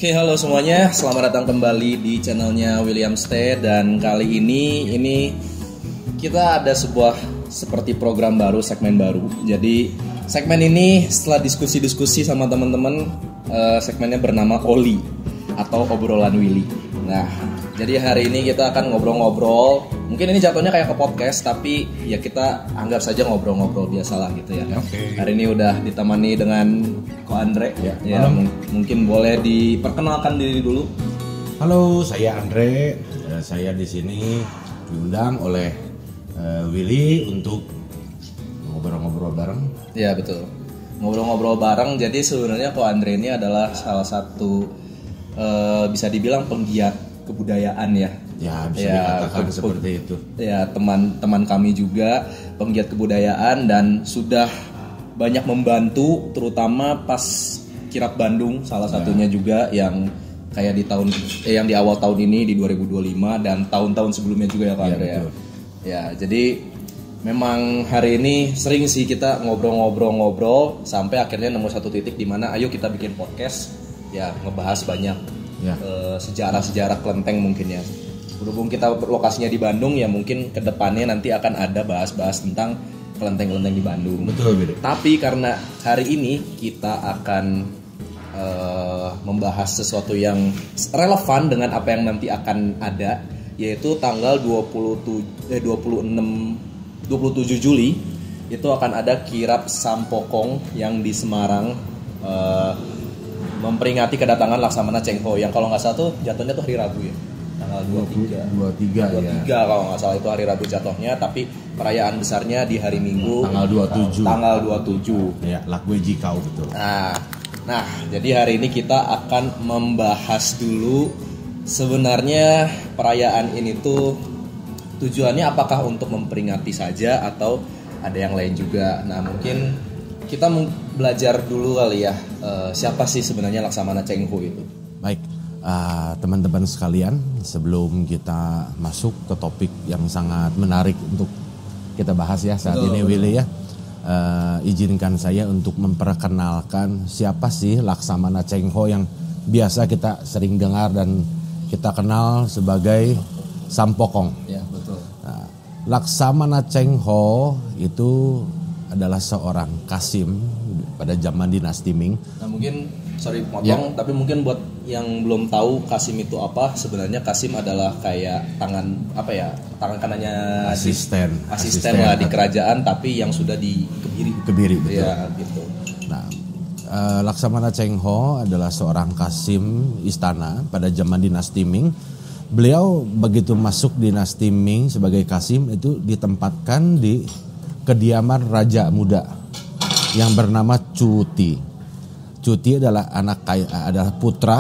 Oke, halo semuanya, selamat datang kembali di channelnya William Stay. Dan kali ini kita ada sebuah seperti program baru, segmen baru. Jadi segmen ini setelah diskusi-diskusi sama teman-teman, segmennya bernama Oli atau obrolan Willy. Nah, jadi hari ini kita akan ngobrol-ngobrol. Mungkin ini jatuhnya kayak ke podcast, tapi ya kita anggap saja ngobrol-ngobrol biasa lah gitu ya. Okay. Hari ini udah ditemani dengan Ko Andre. Ya, mungkin boleh diperkenalkan diri dulu. Halo, saya Andre. Saya di sini diundang oleh Willy untuk ngobrol-ngobrol bareng. Ya betul. Ngobrol-ngobrol bareng. Jadi sebenarnya Ko Andre ini adalah salah satu bisa dibilang penggiat kebudayaan ya. Ya, bisa dikatakan seperti itu. Ya, teman-teman kami juga penggiat kebudayaan dan sudah banyak membantu, terutama pas Kirab Bandung salah satunya juga yang kayak yang di awal tahun ini di 2025 dan tahun-tahun sebelumnya juga ya Pak Andre ya. Ya, jadi memang hari ini sering sih kita ngobrol-ngobrol sampai akhirnya nemu satu titik di mana ayo kita bikin podcast ya, ngebahas banyak sejarah-sejarah kelenteng mungkin ya. Berhubung kita lokasinya di Bandung ya, mungkin kedepannya nanti akan ada bahas-bahas tentang kelenteng-kelenteng di Bandung. Betul, Bede. Tapi karena hari ini kita akan membahas sesuatu yang relevan dengan apa yang nanti akan ada, yaitu tanggal 27 Juli itu akan ada Kirab Sampokong yang di Semarang, memperingati kedatangan Laksamana Cheng Ho yang kalau nggak salah tuh jatuhnya tuh hari Rabu ya, tanggal 23 kalau nggak salah itu hari Rabu jatuhnya, tapi perayaan besarnya di hari Minggu tanggal 27 ya, Lakweji kau betul. Nah jadi hari ini kita akan membahas dulu sebenarnya perayaan ini tuh tujuannya apakah untuk memperingati saja atau ada yang lain juga. Nah mungkin kita belajar dulu kali ya, siapa sih sebenarnya Laksamana Cheng Ho itu. Baik, teman-teman sekalian, sebelum kita masuk ke topik yang sangat menarik untuk kita bahas ya saat ini Willy ya, izinkan saya untuk memperkenalkan siapa sih Laksamana Cheng Ho yang biasa kita sering dengar dan kita kenal sebagai Sampokong. Ya betul. Nah, Laksamana Cheng Ho itu adalah seorang kasim pada zaman dinasti Ming. Nah mungkin potong, tapi mungkin buat yang belum tahu kasim itu apa, sebenarnya kasim adalah kayak tangan kanannya asisten lah di kerajaan, tapi yang sudah di Kebiri betul. Ya gitu. Nah, Laksamana Cheng Ho adalah seorang kasim istana pada zaman dinasti Ming. Beliau begitu masuk dinasti Ming sebagai kasim itu ditempatkan di kediaman raja muda yang bernama Cuti. Cuti adalah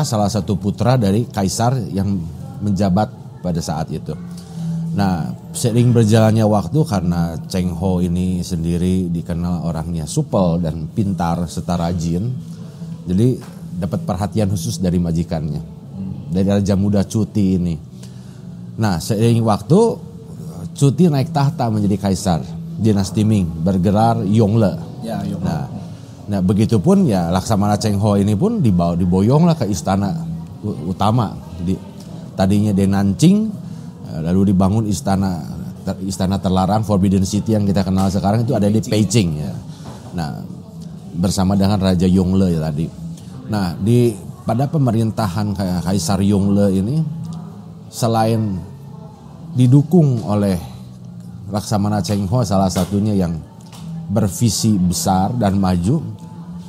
salah satu putra dari kaisar yang menjabat pada saat itu. Nah, seiring berjalannya waktu karena Cheng Ho ini sendiri dikenal orangnya supel dan pintar serta rajin, jadi dapat perhatian khusus dari majikannya, dari raja muda Cuti ini. Nah, seiring waktu Cuti naik tahta menjadi kaisar dinasti Ming bergelar Yongle. Ya, Yongle. Nah begitupun ya Laksamana Cheng Ho ini pun diboyonglah ke istana utama. Tadinya di Nanjing, lalu dibangun istana terlarang Forbidden City yang kita kenal sekarang itu ada di Beijing ya. Nah bersama dengan Raja Yongle ya tadi. Nah pada pemerintahan Kaisar Yongle ini, selain didukung oleh Laksamana Cheng Ho salah satunya yang bervisi besar dan maju,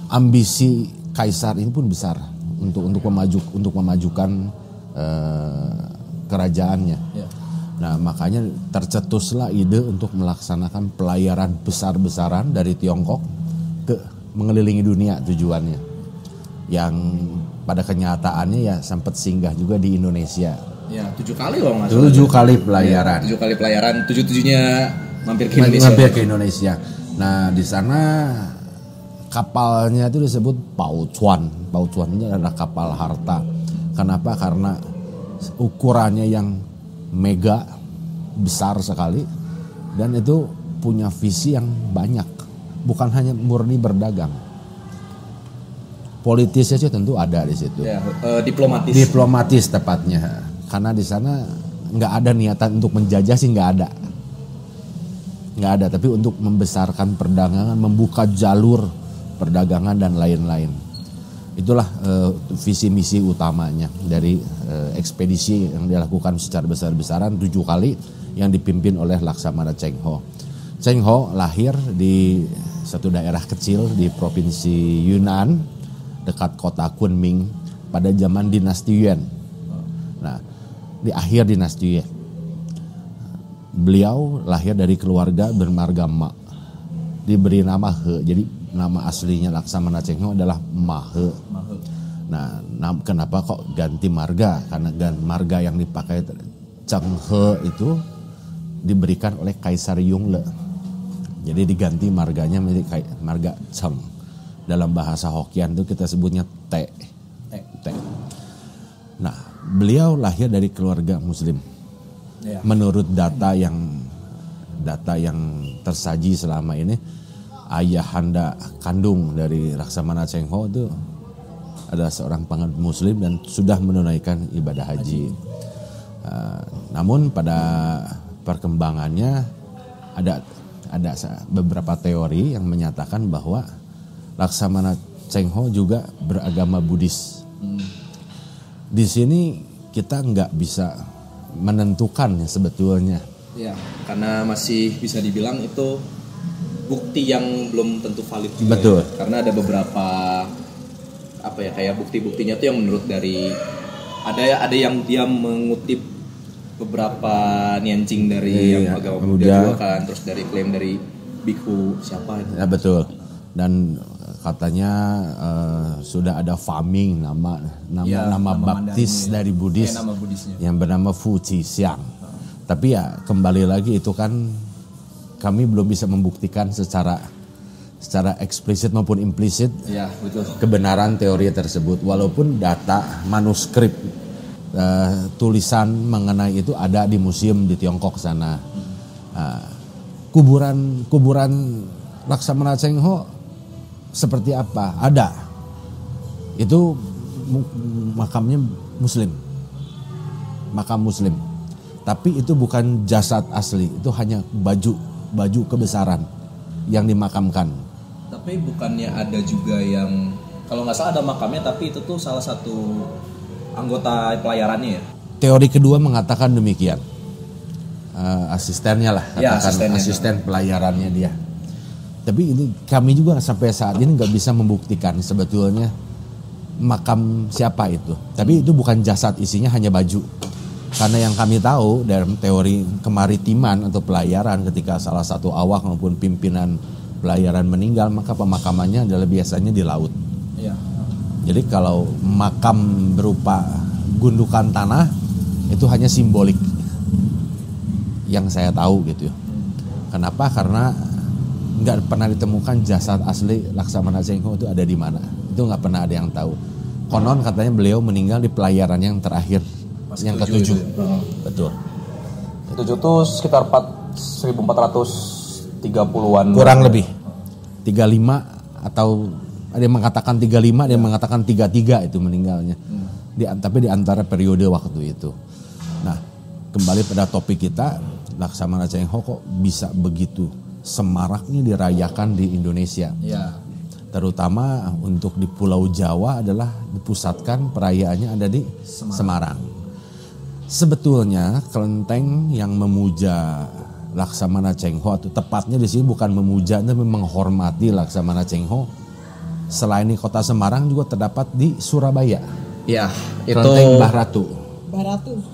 ambisi kaisar ini pun besar untuk memajukan kerajaannya. Ya. Nah makanya tercetuslah ide untuk melaksanakan pelayaran besar-besaran dari Tiongkok ke mengelilingi dunia tujuannya, yang pada kenyataannya ya sempat singgah juga di Indonesia. Ya, 7 kali loh nggak salah. 7 kali pelayaran. Ya, 7 kali pelayaran, 7-7-nya mampir ke Indonesia. Nah, di sana kapalnya itu disebut Pao Chuan. Pao Chuan ini adalah kapal harta. Kenapa? Karena ukurannya yang mega, besar sekali, dan itu punya visi yang banyak. Bukan hanya murni berdagang. Politisnya sih tentu ada di situ. Ya, diplomatis. Diplomatis tepatnya. Karena di sana nggak ada niatan untuk menjajah sih, nggak ada. Tapi untuk membesarkan perdagangan, membuka jalur perdagangan dan lain-lain. Itulah visi misi utamanya dari ekspedisi yang dilakukan secara besar-besaran 7 kali yang dipimpin oleh Laksamana Cheng Ho. Cheng Ho lahir di satu daerah kecil di provinsi Yunnan dekat kota Kunming pada zaman dinasti Yuan. Nah, di akhir dinasti Yuan. Beliau lahir dari keluarga bermarga Ma. Diberi nama He. Jadi nama aslinya Laksamana Cheng Ho adalah Ma He. Nah, kenapa kok ganti marga? Karena marga yang dipakai Cheng He itu diberikan oleh Kaisar Yongle. Jadi diganti marganya menjadi marga Cheng. Dalam bahasa Hokkien itu kita sebutnya Te. Nah, beliau lahir dari keluarga Muslim. Ya. Menurut data yang tersaji selama ini, ayahanda kandung dari Laksamana Cheng Ho itu adalah seorang penganut Muslim dan sudah menunaikan ibadah haji. Namun pada perkembangannya ada beberapa teori yang menyatakan bahwa Laksamana Cheng Ho juga beragama Buddhis. Di sini kita nggak bisa menentukan sebetulnya. Ya, karena masih bisa dibilang itu bukti yang belum tentu valid juga. Betul. Ya. Karena ada beberapa kayak bukti-buktinya tuh yang menurut dari ada yang dia mengutip beberapa niancing dari yang agama Buddha juga kan, terus dari klaim dari bikhu siapa itu. Ya betul. Dan katanya sudah ada farming nama baptis dari Buddhis yang bernama Fu Chi Xiang. Tapi ya kembali lagi itu kan kami belum bisa membuktikan secara eksplisit maupun implisit ya, betul, kebenaran teori tersebut. Walaupun data manuskrip tulisan mengenai itu ada di museum di Tiongkok sana. Kuburan Laksamana Cheng Ho seperti apa? Ada. Itu makamnya Muslim. Makam Muslim. Tapi itu bukan jasad asli, itu hanya baju kebesaran yang dimakamkan. Tapi bukannya ada juga yang kalau nggak salah ada makamnya, tapi itu tuh salah satu anggota pelayarannya ya? Teori kedua mengatakan demikian. Asistennya lah, katakan asisten pelayarannya dia. Tapi ini kami juga sampai saat ini nggak bisa membuktikan sebetulnya makam siapa itu. Tapi itu bukan jasad, isinya hanya baju. Karena yang kami tahu dalam teori kemaritiman atau pelayaran, ketika salah satu awak maupun pimpinan pelayaran meninggal, maka pemakamannya adalah biasanya di laut. Ya. Jadi kalau makam berupa gundukan tanah itu hanya simbolik yang saya tahu gitu. Kenapa? Karena nggak pernah ditemukan jasad asli Laksamana Cheng Ho itu ada di mana. Itu nggak pernah ada yang tahu. Konon katanya beliau meninggal di pelayaran yang terakhir. Yang ke-7. Betul. Ke-7 itu sekitar 1430-an. Kurang lebih. 35 atau ada yang mengatakan 35, ada yang mengatakan 33 itu meninggalnya. Tapi di antara periode waktu itu. Nah, kembali pada topik kita, Laksamana Cheng Ho kok bisa begitu semaraknya dirayakan di Indonesia. Ya. Terutama untuk di Pulau Jawa adalah dipusatkan perayaannya ada di Semarang. Sebetulnya kelenteng yang memuja Laksamana Cheng Ho, atau tepatnya di sini bukan memuja, tapi menghormati Laksamana Cheng Ho, selain di kota Semarang juga terdapat di Surabaya. Ya, itu kelenteng Bahratu,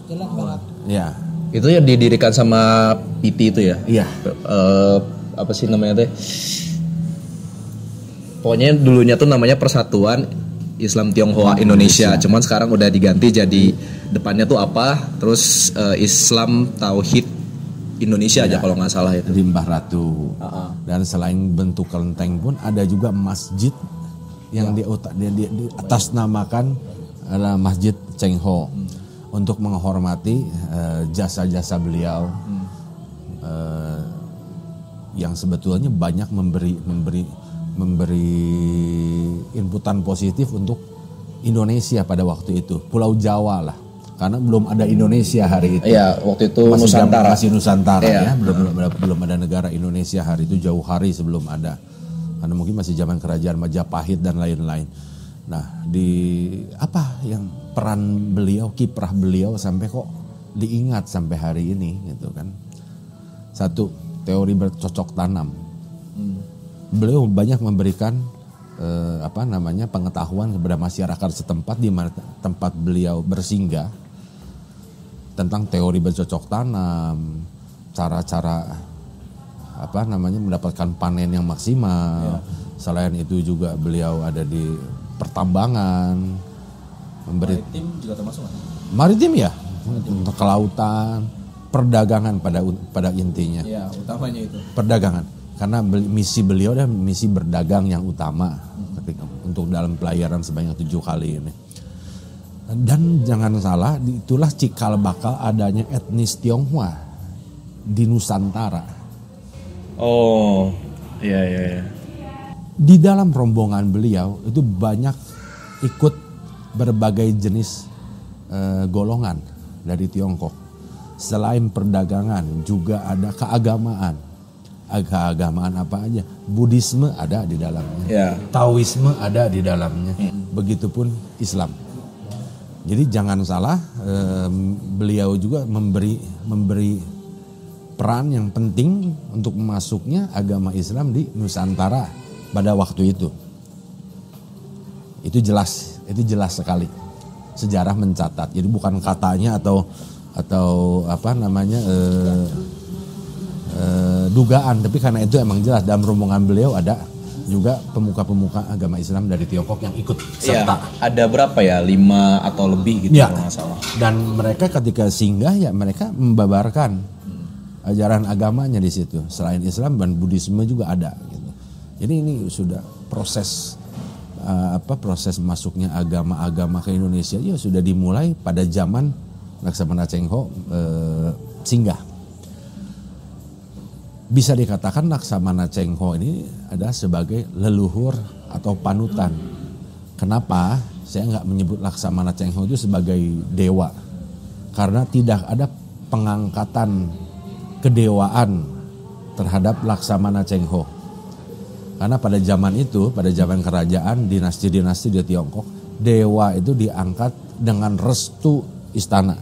Jalan Bahratu. Ya, itu yang didirikan sama PT itu ya. Iya. Apa sih namanya teh? Pokoknya dulunya tuh namanya Persatuan Islam Tionghoa Indonesia. Cuman sekarang udah diganti jadi depannya tuh apa? Terus Islam Tauhid Indonesia aja kalau nggak salah itu. Di Mbah Ratu. Dan selain bentuk kelenteng pun ada juga masjid yang di atas namakan adalah Masjid Cheng Ho untuk menghormati jasa-jasa beliau inputan positif untuk Indonesia pada waktu itu, Pulau Jawa lah, karena belum ada Indonesia hari itu. Iya, waktu itu masih Nusantara ya, belum ada negara Indonesia hari itu, jauh hari sebelum ada, karena mungkin masih zaman kerajaan Majapahit dan lain-lain. Nah, apa yang peran beliau, kiprah beliau sampai kok diingat sampai hari ini gitu kan? Satu, teori bercocok tanam. Beliau banyak memberikan pengetahuan kepada masyarakat setempat di mana tempat beliau bersinggah tentang teori bercocok tanam, cara-cara mendapatkan panen yang maksimal. Selain itu juga beliau ada di pertambangan, maritim juga termasuk. Maritim ya, kelautan, perdagangan pada intinya. Ya, utamanya itu. Perdagangan. Karena misi beliau adalah misi berdagang yang utama untuk dalam pelayaran sebanyak 7 kali ini. Dan jangan salah, itulah cikal bakal adanya etnis Tionghoa di Nusantara. Oh, iya. Di dalam rombongan beliau itu banyak ikut berbagai jenis golongan dari Tiongkok. Selain perdagangan juga ada keagamaan. Keagamaan apa aja? Buddhisme ada di dalamnya, Taoisme ada di dalamnya, begitupun Islam. Jadi jangan salah, beliau juga memberi peran yang penting untuk masuknya agama Islam di Nusantara pada waktu itu. Itu jelas sekali. Sejarah mencatat. Jadi bukan katanya atau dugaan, tapi karena itu emang jelas dalam rombongan beliau ada juga pemuka-pemuka agama Islam dari Tiongkok yang ikut serta. Ada berapa ya? 5 atau lebih gitu kalau nggak salah. Dan mereka ketika singgah ya mereka membabarkan ajaran agamanya di situ. Selain Islam dan Buddhisme juga ada gitu. Jadi ini sudah proses masuknya agama-agama ke Indonesia ya sudah dimulai pada zaman Laksamana Cheng Ho singgah. Bisa dikatakan Laksamana Cheng Ho ini adalah sebagai leluhur atau panutan. Kenapa saya nggak menyebut Laksamana Cheng Ho itu sebagai dewa? Karena tidak ada pengangkatan kedewaan terhadap Laksamana Cheng Ho. Karena pada zaman itu, pada zaman kerajaan dinasti-dinasti di Tiongkok, dewa itu diangkat dengan restu istana.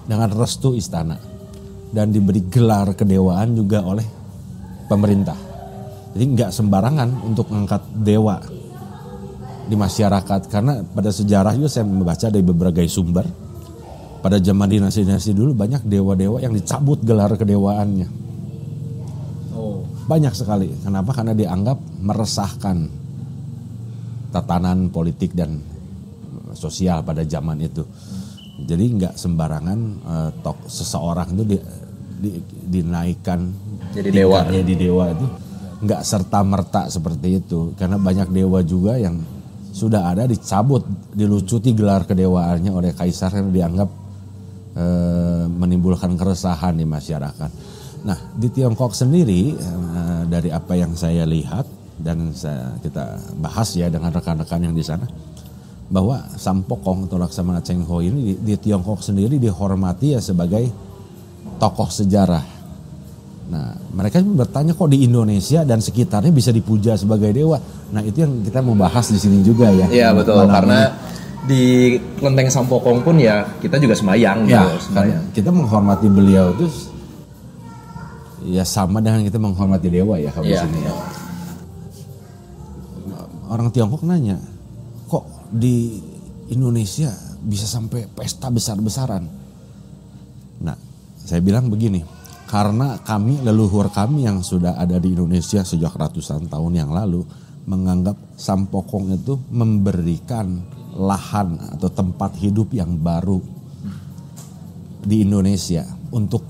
Dengan restu istana. Dan diberi gelar kedewaan juga oleh pemerintah. Jadi nggak sembarangan untuk mengangkat dewa di masyarakat. Karena pada sejarah juga saya membaca dari berbagai sumber. Pada zaman dinasti-dinasti dulu banyak dewa-dewa yang dicabut gelar kedewaannya. Banyak sekali. Kenapa? Karena dianggap meresahkan tatanan politik dan sosial pada zaman itu. Jadi nggak sembarangan seseorang itu dinaikkan jadi dewa. Di dewa itu nggak serta merta seperti itu, karena banyak dewa juga yang sudah ada dicabut, dilucuti gelar kedewaannya oleh kaisar yang dianggap menimbulkan keresahan di masyarakat. Nah di Tiongkok sendiri dari apa yang saya lihat dan kita bahas ya dengan rekan-rekan yang di sana, bahwa Sampokong atau Laksamana Cheng Ho ini di Tiongkok sendiri dihormati ya sebagai tokoh sejarah. Nah, mereka bertanya kok di Indonesia dan sekitarnya bisa dipuja sebagai dewa. Nah, itu yang kita mau bahas di sini juga ya. Iya, betul. Karena di Kelenteng Sampokong pun ya kita juga sembahyang ya, gitu. Sembahyang. Kita menghormati beliau itu ya sama dengan kita menghormati dewa ya kalau di sini ya. Orang Tiongkok nanya, kok di Indonesia bisa sampai pesta besar-besaran? Nah, saya bilang begini, karena leluhur kami yang sudah ada di Indonesia sejak ratusan tahun yang lalu menganggap Sampokong itu memberikan lahan atau tempat hidup yang baru di Indonesia untuk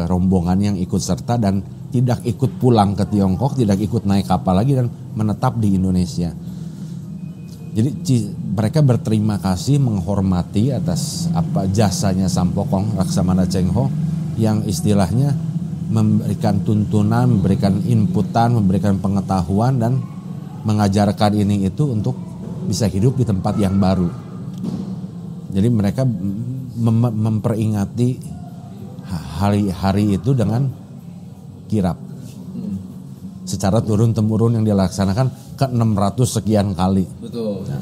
rombongan yang ikut serta dan tidak ikut pulang ke Tiongkok, tidak ikut naik kapal lagi dan menetap di Indonesia. Jadi mereka berterima kasih, menghormati atas jasanya Sampokong Laksamana Cheng Ho yang istilahnya memberikan tuntunan, memberikan inputan, memberikan pengetahuan dan mengajarkan ini itu untuk bisa hidup di tempat yang baru. Jadi mereka memperingati hari-hari itu dengan kirap. Secara turun-temurun yang dilaksanakan ke 600 sekian kali. Betul. Nah.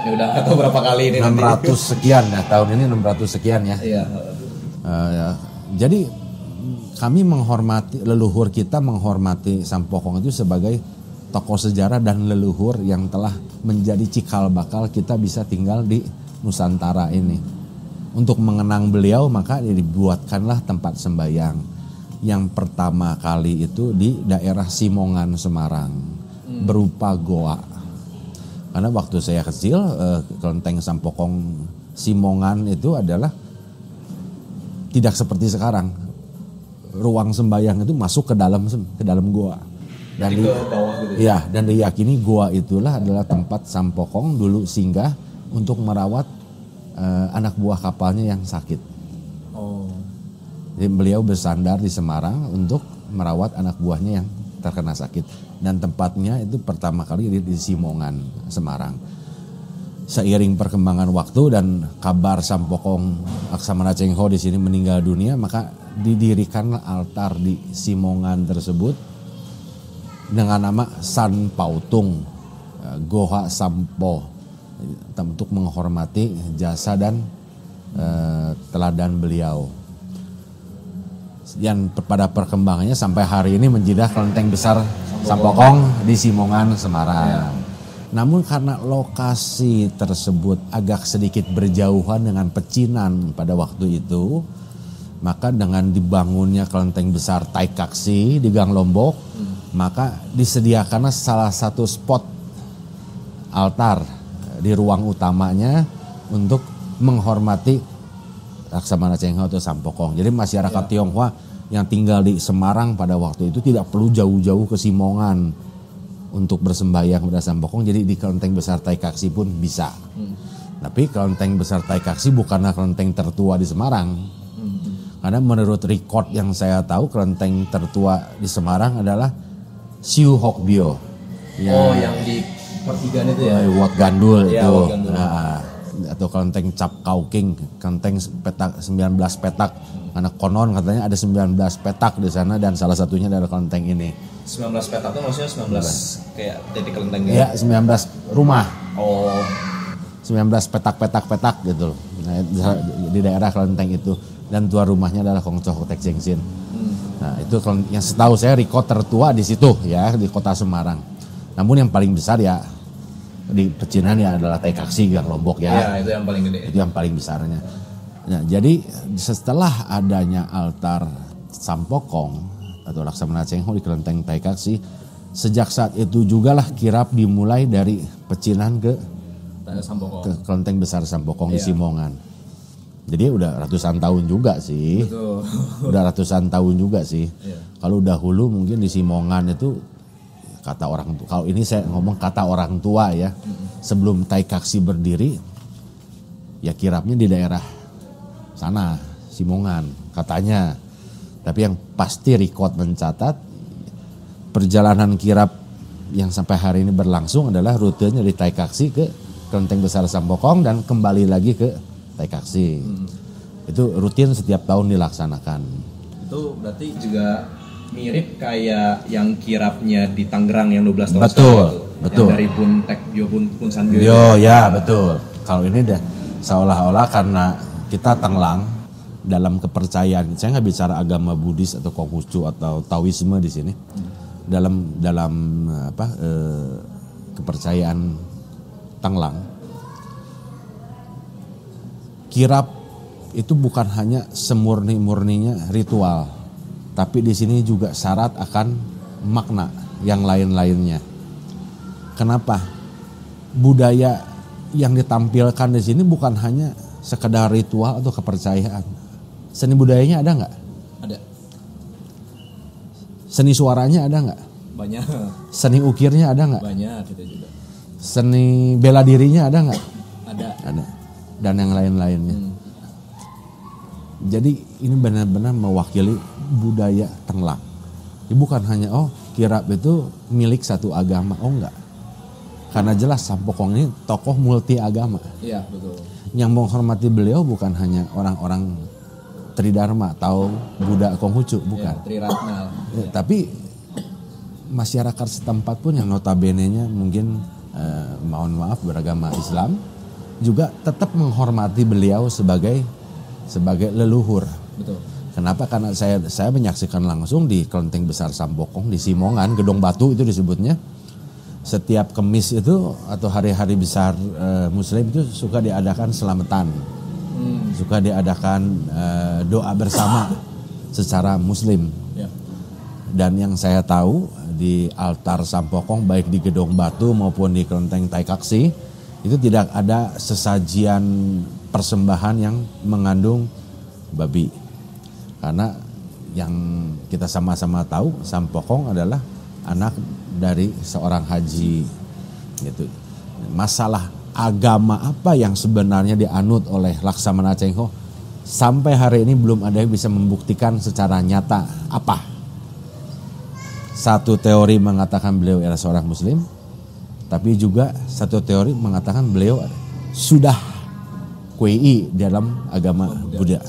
Ya udah nggak tahu berapa kali ini 600 nanti. Sekian ya, tahun ini 600 sekian ya. Iya. Ya. Jadi kami menghormati leluhur kita, menghormati Sampokong itu sebagai tokoh sejarah dan leluhur yang telah menjadi cikal bakal kita bisa tinggal di Nusantara ini. Untuk mengenang beliau maka dibuatkanlah tempat sembahyang. Yang pertama kali itu di daerah Simongan, Semarang, berupa goa. Karena waktu saya kecil, kelenteng Sampokong Simongan itu adalah tidak seperti sekarang. Ruang sembahyang itu masuk ke dalam goa. Dan ke bawah gitu. Ya, dan diyakini goa itulah adalah tempat Sampokong dulu singgah untuk merawat anak buah kapalnya yang sakit. Oh. Jadi beliau bersandar di Semarang untuk merawat anak buahnya yang terkena sakit. Dan tempatnya itu pertama kali di Simongan, Semarang. Seiring perkembangan waktu dan kabar Sampokong Laksamana Cheng Ho di sini meninggal dunia, maka didirikanlah altar di Simongan tersebut dengan nama San Pautung, Goha Sampo, untuk menghormati jasa dan teladan beliau. Yang pada perkembangannya sampai hari ini menjadi kelenteng besar Sampokong di Simongan, Semarang. Ya. Namun karena lokasi tersebut agak sedikit berjauhan dengan Pecinan pada waktu itu, maka dengan dibangunnya kelenteng besar Taikaksi di Gang Lombok, maka disediakanlah salah satu spot altar di ruang utamanya untuk menghormati Laksamana Cheng Ho atau Sampokong. Jadi masyarakat Tionghoa yang tinggal di Semarang pada waktu itu tidak perlu jauh-jauh ke Simongan untuk bersembahyang kepada Sampokong. Jadi di kelenteng besar Taikaksi pun bisa. Tapi kelenteng besar Taikaksi bukanlah kelenteng tertua di Semarang. Karena menurut record yang saya tahu kelenteng tertua di Semarang adalah Siu Hokbyo. Oh, yang di pertigaan itu ya. Wat Gandul ya, itu. Wat Gandul. Nah, atau kelenteng Cap Kauking, kelenteng petak 19 petak. Karena konon katanya ada 19 petak di sana dan salah satunya adalah kelenteng ini. 19 petak itu maksudnya 19 kayak titik kelenteng gitu. Ya, 19 rumah. Oh. 19 petak gitu. Nah, di daerah kelenteng itu dan tuan rumahnya adalah Kongcoh Tek Jengsin. Nah, itu yang setahu saya record tertua di situ ya, di Kota Semarang. Namun yang paling besar ya di Pecinan ya adalah Taikaksi Gang Lombok ya. Iya, itu yang paling gede. Itu yang paling besarnya. Nah, jadi setelah adanya altar Sampokong atau Laksamana Cheng Ho di kelenteng Taikaksi, sejak saat itu jugalah kirap dimulai dari Pecinan ke kelenteng besar Sampokong di Simongan. Jadi udah ratusan tahun juga sih. Betul. Udah ratusan tahun juga sih. Iya. Kalau dahulu mungkin di Simongan itu kata orang tua. Kalau ini saya ngomong kata orang tua ya. Sebelum Taikaksi berdiri, ya kirapnya di daerah sana, Simongan katanya. Tapi yang pasti record mencatat perjalanan kirap yang sampai hari ini berlangsung adalah rutenya dari Taikaksi ke kelenteng besar Sampokong dan kembali lagi ke Taikaksi. Itu rutin setiap tahun dilaksanakan. Itu berarti juga mirip kayak yang kirapnya di Tangerang yang 12 tahun betul. Yang dari Buntek Pun Sanbyo. Yo ya betul. Kalau ini deh seolah-olah karena kita Tenglang dalam kepercayaan. Saya nggak bicara agama Buddhis atau Konghucu atau Taoisme di sini. Dalam kepercayaan Tenglang. Kirap itu bukan hanya semurni-murninya ritual, tapi di sini juga syarat akan makna yang lain-lainnya. Kenapa? Budaya yang ditampilkan di sini bukan hanya sekedar ritual atau kepercayaan. Seni budayanya ada nggak? Ada. Seni suaranya ada nggak? Banyak. Seni ukirnya ada nggak? Banyak kita juga. Seni bela dirinya ada nggak? Ada. Ada. Dan yang lain-lainnya. Jadi ini benar-benar mewakili budaya Tenglang. Bukan hanya kirap itu milik satu agama, enggak. Karena jelas Sampokong ini tokoh multi agama. Iya, betul. Yang menghormati beliau bukan hanya orang-orang Tridharma atau Buddha Konghucu, bukan. Ya, Triratna. Ya, tapi masyarakat setempat pun yang notabene-nya mungkin mohon maaf beragama Islam juga tetap menghormati beliau sebagai leluhur. Betul. Kenapa? Karena saya menyaksikan langsung di Kelenteng Besar Sampokong di Simongan, Gedong Batu itu disebutnya. Setiap Kemis itu atau hari-hari besar Muslim itu suka diadakan selamatan, suka diadakan doa bersama secara Muslim. Ya. Dan yang saya tahu di altar Sampokong baik di Gedong Batu maupun di Kelenteng Taikaksi itu tidak ada sesajian persembahan yang mengandung babi. Karena yang kita sama-sama tahu Sampokong adalah anak dari seorang haji gitu. Masalah agama apa yang sebenarnya dianut oleh Laksamana Cheng Ho sampai hari ini belum ada yang bisa membuktikan secara nyata apa. Satu teori mengatakan beliau adalah seorang muslim, tapi juga satu teori mengatakan beliau sudah kui dalam agama Buddha.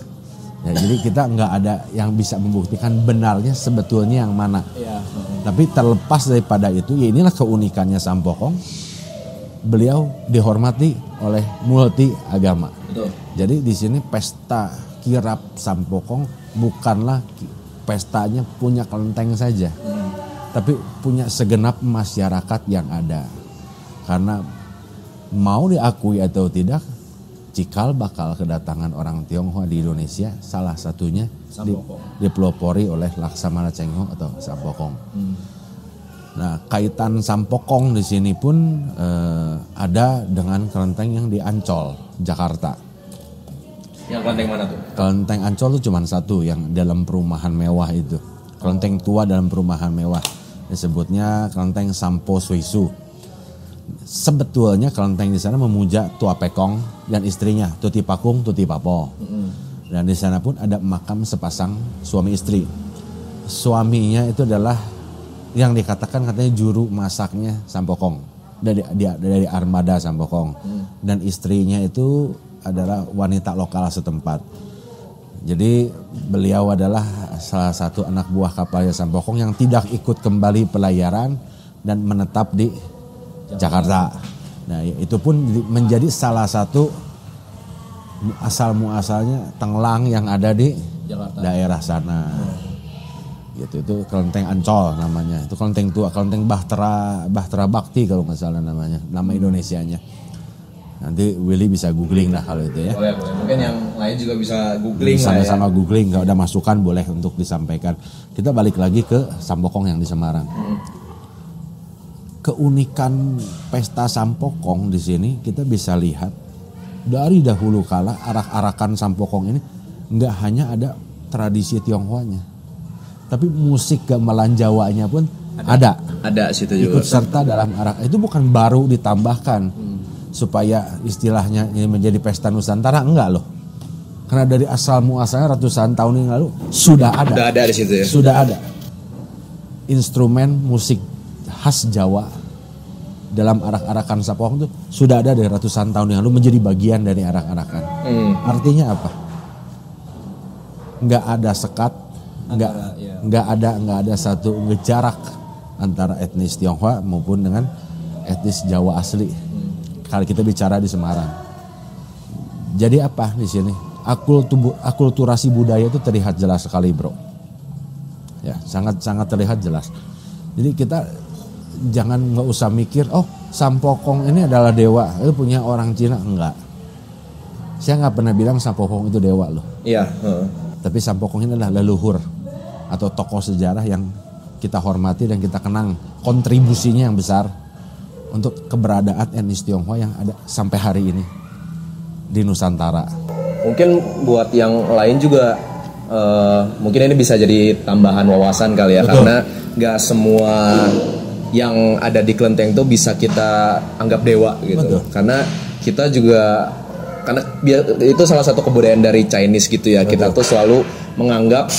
Ya, jadi kita nggak ada yang bisa membuktikan benarnya sebetulnya yang mana. Ya. Tapi terlepas daripada itu, ya inilah keunikannya Sampokong. Beliau dihormati oleh multi agama. Betul. Jadi di sini pesta kirap Sampokong bukanlah pestanya punya kelenteng saja, tapi punya segenap masyarakat yang ada. Karena mau diakui atau tidak, cikal bakal kedatangan orang Tionghoa di Indonesia salah satunya dipelopori oleh Laksamana Cheng Ho atau Sampokong. Nah, kaitan Sampokong di sini pun ada dengan kelenteng yang di Ancol, Jakarta. Yang kelenteng mana tuh? Kelenteng Ancol itu cuma satu yang dalam perumahan mewah itu. Kelenteng tua dalam perumahan mewah. Disebutnya kelenteng Sampo Suisu. Sebetulnya kelenteng di sana memuja Tua Pekong dan istrinya Tuti Pakung, Tuti Papo. Dan di sana pun ada makam sepasang suami istri. Suaminya itu adalah yang dikatakan katanya juru masaknya Sampokong dari armada Sampokong. Dan istrinya itu adalah wanita lokal setempat. Jadi beliau adalah salah satu anak buah kapalnya Sampokong yang tidak ikut kembali pelayaran dan menetap di Jakarta. Nah, itu pun menjadi salah satu asal-muasalnya Tenglang yang ada di Jakarta. Daerah sana. Gitu, itu kelenteng Ancol namanya. Itu kelenteng tua, kelenteng Bahtera Bakti kalau nggak salah namanya, nama Indonesianya. Nanti Willy bisa googling lah kalau itu ya. Boleh. Mungkin yang lain juga bisa googling. Sama-sama googling, kalau ada masukan boleh untuk disampaikan. Kita balik lagi ke Sampokong yang di Semarang. Keunikan pesta Sampokong di sini kita bisa lihat dari dahulu kala arak-arakan Sampokong ini nggak hanya ada tradisi Tionghoanya, tapi musik gamelan Jawanya pun ada. Ada situ juga. Ikut serta dalam arak itu bukan baru ditambahkan supaya istilahnya ini menjadi pesta Nusantara, enggak loh. Karena dari asal muasalnya ratusan tahun yang lalu sudah ada. Sudah ada di situ ya. Sudah ada instrumen musik khas Jawa dalam arak-arakan Sampokong itu sudah ada dari ratusan tahun yang lalu menjadi bagian dari arak-arakan. Artinya apa? Nggak ada sekat, nggak ada satu jarak antara etnis Tionghoa maupun dengan etnis Jawa asli. Kalau kita bicara di Semarang, jadi apa di sini? Akulturasi budaya itu terlihat jelas sekali, bro. Ya, sangat terlihat jelas. Jadi kita nggak usah mikir, Sampokong ini adalah dewa, itu punya orang Cina, enggak. Saya nggak pernah bilang Sampokong itu dewa loh. Iya. Tapi Sampokong ini adalah leluhur atau tokoh sejarah yang kita hormati dan kita kenang kontribusinya yang besar untuk keberadaan etnis Tionghoa yang ada sampai hari ini di Nusantara. Mungkin buat yang lain juga mungkin ini bisa jadi tambahan wawasan kali ya. Betul. Karena nggak semua yang ada di kelenteng itu bisa kita anggap dewa gitu. Betul. Karena kita juga karena itu salah satu kebudayaan dari Chinese gitu ya. Kita tuh selalu menganggap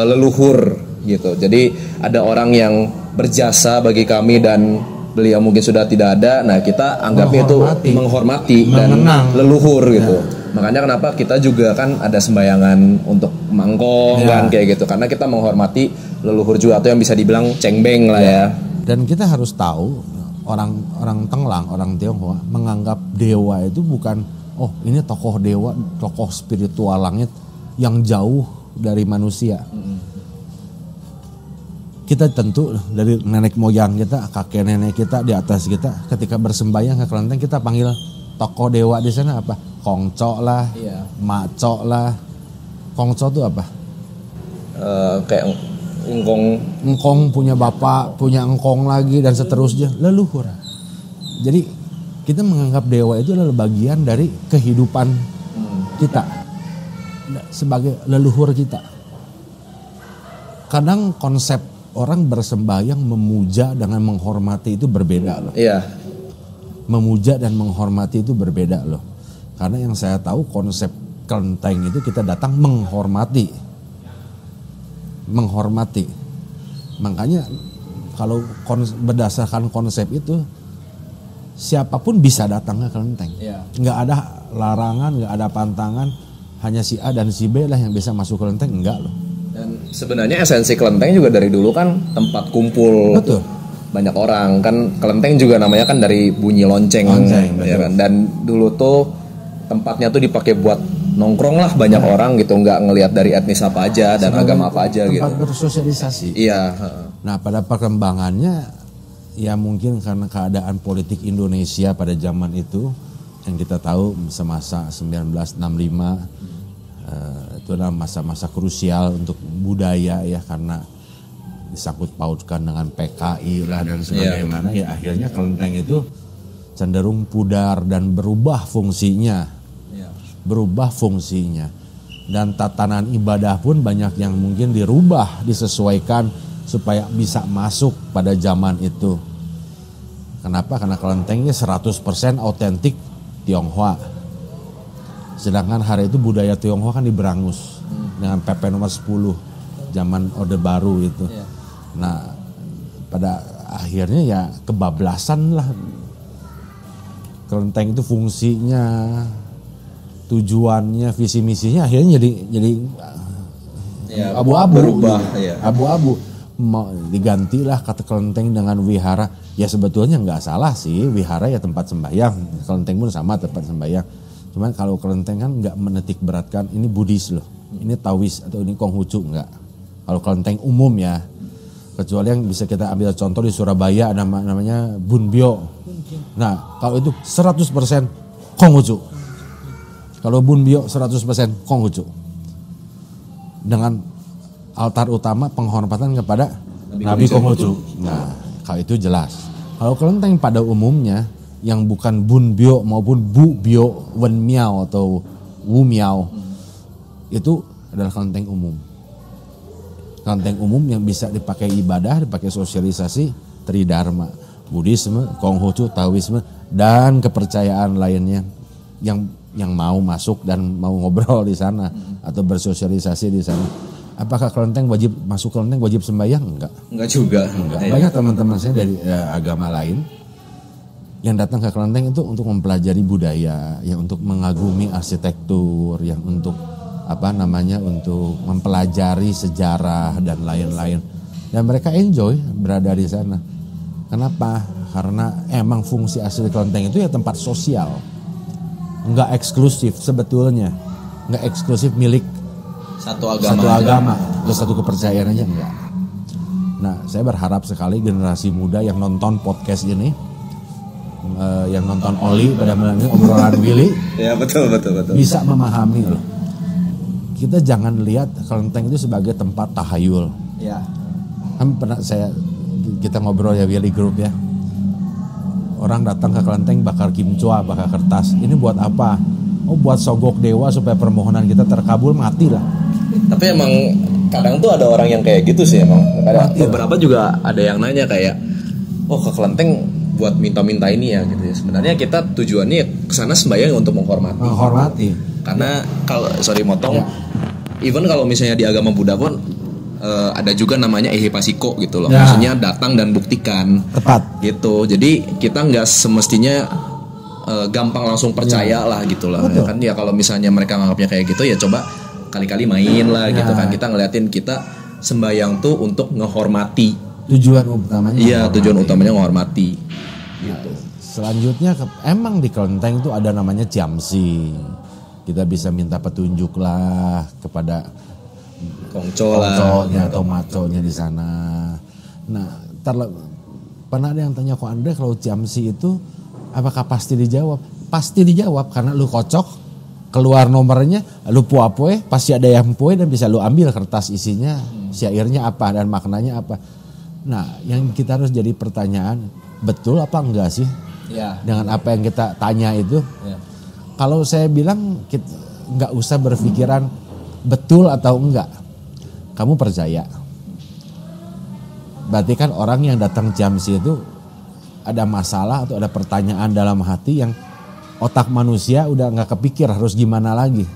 leluhur gitu. Jadi ada orang yang berjasa bagi kami dan beliau mungkin sudah tidak ada. Nah, kita anggapnya itu menghormati dan leluhur gitu. Makanya kenapa kita juga kan ada sembayangan untuk mangkong kan kayak gitu. Karena kita menghormati leluhur juga, atau yang bisa dibilang cengbeng lah ya. Dan kita harus tahu orang Tenglang, orang Tionghoa menganggap dewa itu bukan ini tokoh dewa, tokoh spiritual langit yang jauh dari manusia. Kita tentu dari nenek moyang kita, kakek nenek kita di atas kita, ketika bersembahyang ke kelenteng kita panggil tokoh dewa di sana apa? Kongco lah, maco lah. Kongco itu apa? Kayak engkong punya bapak, punya engkong lagi dan seterusnya, leluhur. Jadi kita menganggap dewa itu adalah bagian dari kehidupan kita sebagai leluhur kita. Kadang konsep orang bersembahyang memuja dengan menghormati itu berbeda loh. Iya. Memuja dan menghormati itu berbeda loh. Karena yang saya tahu konsep kelenteng itu kita datang menghormati. Menghormati. Makanya kalau berdasarkan konsep itu siapapun bisa datang ke kelenteng. Iya. Nggak ada larangan, nggak ada pantangan. Hanya si A dan si B lah yang bisa masuk kelenteng, enggak loh. Dan sebenarnya esensi kelenteng juga dari dulu kan tempat kumpul. Betul. Banyak orang kan, kelenteng juga namanya kan dari bunyi lonceng ya kan. Dan dulu tuh tempatnya tuh dipakai buat nongkrong lah banyak orang gitu, nggak ngelihat dari etnis apa aja dan agama apa aja gitu. Tempat bersosialisasi. Iya. Nah, pada perkembangannya ya mungkin karena keadaan politik Indonesia pada zaman itu yang kita tahu semasa 1965 itu adalah masa-masa krusial untuk budaya ya, karena disangkut pautkan dengan PKI lah dan sebagainya. Ya akhirnya kelenteng itu cenderung pudar dan berubah fungsinya. Berubah fungsinya. Dan tatanan ibadah pun banyak yang mungkin dirubah, disesuaikan supaya bisa masuk pada zaman itu. Kenapa? Karena kelentengnya 100% autentik Tionghoa. Sedangkan hari itu budaya Tionghoa kan diberangus dengan PP nomor 10 zaman Orde Baru itu. Nah, pada akhirnya ya kebablasan lah. Kelenteng itu fungsinya, tujuannya, visi misinya akhirnya jadi abu-abu. Berubah, abu-abu. Digantilah kata kelenteng dengan wihara. Ya sebetulnya nggak salah sih, wihara ya tempat sembahyang. Kelenteng pun sama tempat sembahyang. Cuman kalau kelenteng kan nggak menetik beratkan ini Buddhis loh, ini Taois atau ini Konghucu, nggak. Kalau kelenteng umum ya, kecuali yang bisa kita ambil contoh di Surabaya namanya Bunbyo. Nah kalau itu 100% Konghucu. Kalau Bunbyo 100% Konghucu. Dengan altar utama penghormatan kepada Nabi Konghucu. Nah kalau itu jelas. Kalau kelenteng pada umumnya yang bukan Bunbyo maupun Bubyo, Wenmiao atau Wumiao itu adalah kelenteng umum. Kelenteng umum yang bisa dipakai ibadah, dipakai sosialisasi, tridharma, Buddhisme, Konghucu, Taoisme dan kepercayaan lainnya yang mau masuk dan mau ngobrol di sana atau bersosialisasi di sana. Apakah kelenteng wajib masuk kelenteng wajib sembahyang? Enggak juga. Enggak. Banyak teman-teman saya dari agama lain yang datang ke kelenteng itu untuk mempelajari budaya, yang untuk mengagumi arsitektur, yang untuk untuk mempelajari sejarah dan lain-lain. Dan mereka enjoy berada di sana. Kenapa? Karena emang fungsi asli kelenteng itu ya tempat sosial. Enggak eksklusif sebetulnya. Enggak eksklusif milik satu agama atau satu kepercayaan aja, enggak. Nah, saya berharap sekali generasi muda yang nonton podcast ini, yang nonton Oli pada malam ini obrolan Willy, ya betul bisa memahami loh. Kita jangan lihat kelenteng itu sebagai tempat tahayul. Ya. Kan pernah kita ngobrol ya Willy Group ya. Orang datang ke kelenteng bakar kimchua, bakar kertas. Ini buat apa? Oh buat sogok dewa supaya permohonan kita terkabul, mati lah. Tapi emang kadang tuh ada orang yang kayak gitu sih emang. Kadang beberapa juga ada yang nanya kayak, oh ke kelenteng buat minta-minta ini ya gitu ya. Sebenarnya kita tujuannya kesana sembahyang untuk menghormati. Karena kalau motong, even kalau misalnya di agama Buddha pun ada juga namanya ehipasiko gitu loh. Maksudnya datang dan buktikan. Tepat. Gitu. Jadi kita nggak semestinya gampang langsung percaya lah gitu lah. Ya kan ya kalau misalnya mereka nganggapnya kayak gitu ya coba kali-kali main lah gitu kan. Kita ngeliatin kita sembahyang tuh untuk ngehormati. Tujuan utamanya. Iya, tujuan utamanya menghormati. Gitu. Selanjutnya emang di kelenteng itu ada namanya ciamsi. Kita bisa minta petunjuk lah kepada kongconya atau maconya di sana. Nah, pernah ada yang tanya kok Andre kalau ciamsi itu apakah pasti dijawab? Pasti dijawab karena lu kocok, keluar nomornya, lu puapoe, pasti ada yang poe dan bisa lu ambil kertas isinya, syairnya apa dan maknanya apa. Nah, yang kita harus jadi pertanyaan, betul apa enggak sih? Dengan apa yang kita tanya itu. Kalau saya bilang kita nggak usah berpikiran betul atau enggak, kamu percaya. Berarti kan orang yang datang ciamsi itu ada masalah atau ada pertanyaan dalam hati yang otak manusia udah nggak kepikir harus gimana lagi.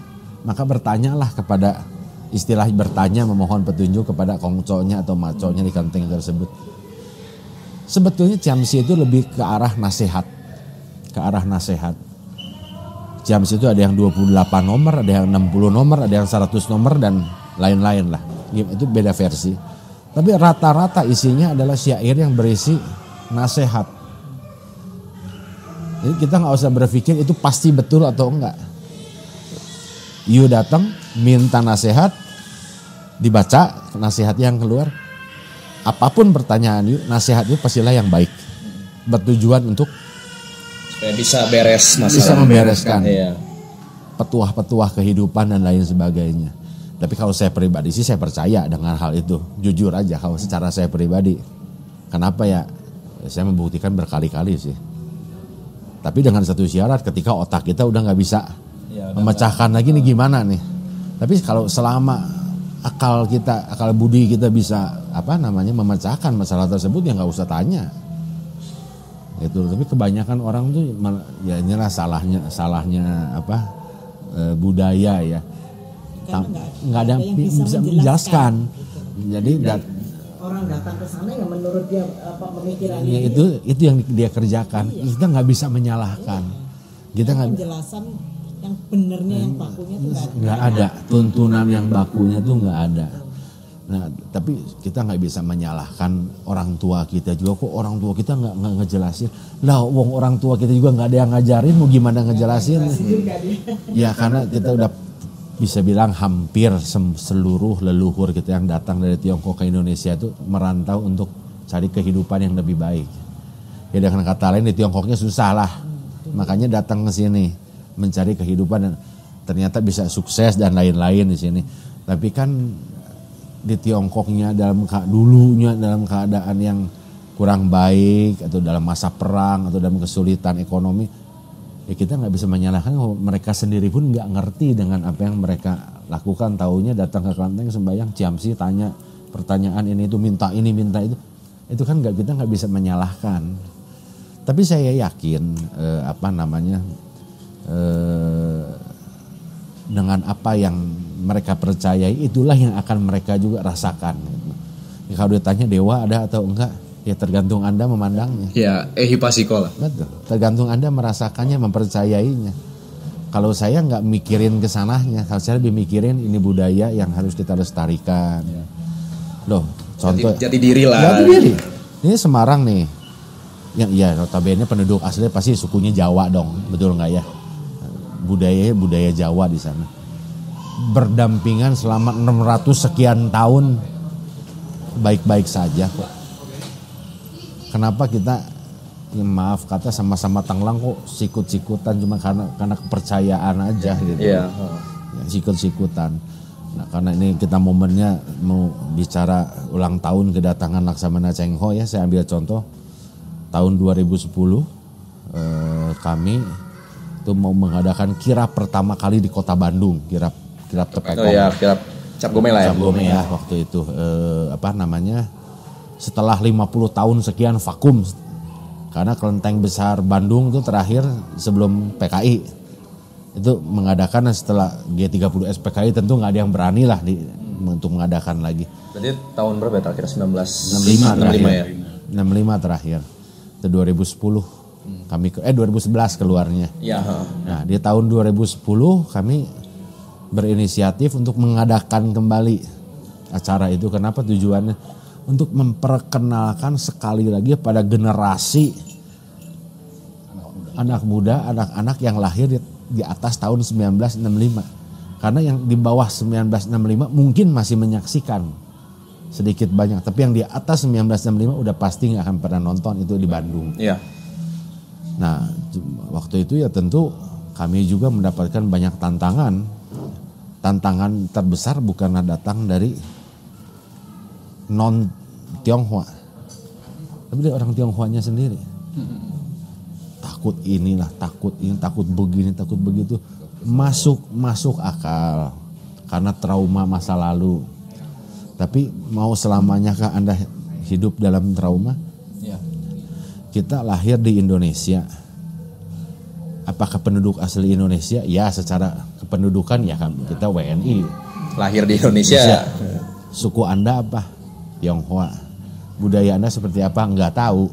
Maka bertanyalah kepada, istilah bertanya memohon petunjuk kepada kongconya atau maconya di kelenteng tersebut. Sebetulnya ciamsi itu lebih ke arah nasihat. Ciamsi itu ada yang 28 nomor, ada yang 60 nomor, ada yang 100 nomor dan lain-lain lah. Itu beda versi. Tapi rata-rata isinya adalah syair yang berisi nasihat. Jadi kita nggak usah berpikir itu pasti betul atau enggak. You datang minta nasihat, dibaca nasihat yang keluar. Apapun pertanyaan you, nasihat you pastilah yang baik. Bertujuan untuk supaya bisa beres masalah. Bisa membereskan petuah-petuah kehidupan dan lain sebagainya. Tapi kalau saya pribadi sih saya percaya dengan hal itu. Jujur aja kalau secara saya pribadi. Kenapa ya? Saya membuktikan berkali-kali sih. Tapi dengan satu syarat, ketika otak kita udah nggak bisa memecahkan lagi nih gimana nih. Tapi kalau selama akal budi kita bisa memecahkan masalah tersebut ya nggak usah tanya. Gitu. Tapi kebanyakan orang tuh ya inilah salahnya budaya ya. Nggak ada yang bisa menjelaskan. Jadi orang datang ke sana yang menurut dia pemikiran ya, itu yang dia kerjakan. Kita nggak bisa menyalahkan. Kita nggak penjelasan yang benernya yang bakunya tuh nggak ada. Tuntunan yang bakunya tuh nggak ada. Nah, tapi kita nggak bisa menyalahkan orang tua kita juga. Kok orang tua kita nggak ngejelasin? Lah, wong orang tua kita juga nggak ada yang ngajarin. Mau gimana ngejelasin? Ya karena kita udah bisa bilang hampir seluruh leluhur kita yang datang dari Tiongkok ke Indonesia itu merantau untuk cari kehidupan yang lebih baik. Ya dengan kata lain di Tiongkoknya susah lah. Makanya datang ke sini mencari kehidupan dan ternyata bisa sukses dan lain-lain di sini. Tapi kan di Tiongkoknya dalam keadaan yang kurang baik atau dalam masa perang atau dalam kesulitan ekonomi, ya kita nggak bisa menyalahkan. Mereka sendiri pun nggak ngerti dengan apa yang mereka lakukan. Taunya datang ke kelenteng sembahyang ciamsi, tanya pertanyaan ini itu, minta itu kan kita nggak bisa menyalahkan. Tapi saya yakin dengan apa yang mereka percayai itulah yang akan mereka juga rasakan. Ya, kalau ditanya dewa ada atau enggak, ya tergantung Anda memandangnya. Ya, ehipasiko lah. Betul. Tergantung Anda merasakannya, mempercayainya. Kalau saya nggak mikirin kesananya, kalau saya lebih mikirin ini budaya yang harus kita lestarikan. Loh, contoh jati diri lah. Jati diri. Ini Semarang nih. Yang notabene penduduk asli pasti sukunya Jawa dong, betul nggak ya? Budaya Jawa di sana. Berdampingan selama 600 sekian tahun baik-baik saja kok. Kenapa kita maaf kata sama-sama tenglang kok sikut-sikutan cuma karena kepercayaan aja gitu. Iya. Ya, sikut-sikutan. Nah, karena ini kita momennya mau bicara ulang tahun kedatangan Laksamana Cheng Ho ya, saya ambil contoh tahun 2010 kami itu mau mengadakan kirap pertama kali di Kota Bandung, kirap Tepekong. Oh ya, kirap Cap Gome lah ya. Cap Gome ya waktu itu setelah 50 tahun sekian vakum Karena kelenteng besar Bandung itu terakhir sebelum PKI itu mengadakan, setelah G30S PKI tentu nggak ada yang berani lah untuk mengadakan lagi. Jadi tahun berapa ya terakhir? 65 terakhir. ya? 65 terakhir. Itu 2010 kami 2011 keluarnya. Iya. Nah, di tahun 2010 kami berinisiatif untuk mengadakan kembali acara itu. Kenapa tujuannya? Untuk memperkenalkan sekali lagi pada generasi anak muda, anak-anak yang lahir di atas tahun 1965. Karena yang di bawah 1965 mungkin masih menyaksikan sedikit banyak, tapi yang di atas 1965 udah pasti nggak akan pernah nonton itu di Bandung. Iya. Nah, waktu itu ya tentu kami juga mendapatkan banyak tantangan. Tantangan terbesar bukanlah datang dari non Tionghoa, tapi dari orang Tionghoanya sendiri. Takut inilah, takut ini, takut begini, takut begitu. Masuk akal karena trauma masa lalu. Tapi mau selamanyakah Anda hidup dalam trauma? Iya. Kita lahir di Indonesia. Apakah penduduk asli Indonesia? Ya, secara kependudukan ya kan kita WNI. Lahir di Indonesia. Suku Anda apa? Tionghoa. Budaya Anda seperti apa? Enggak tahu.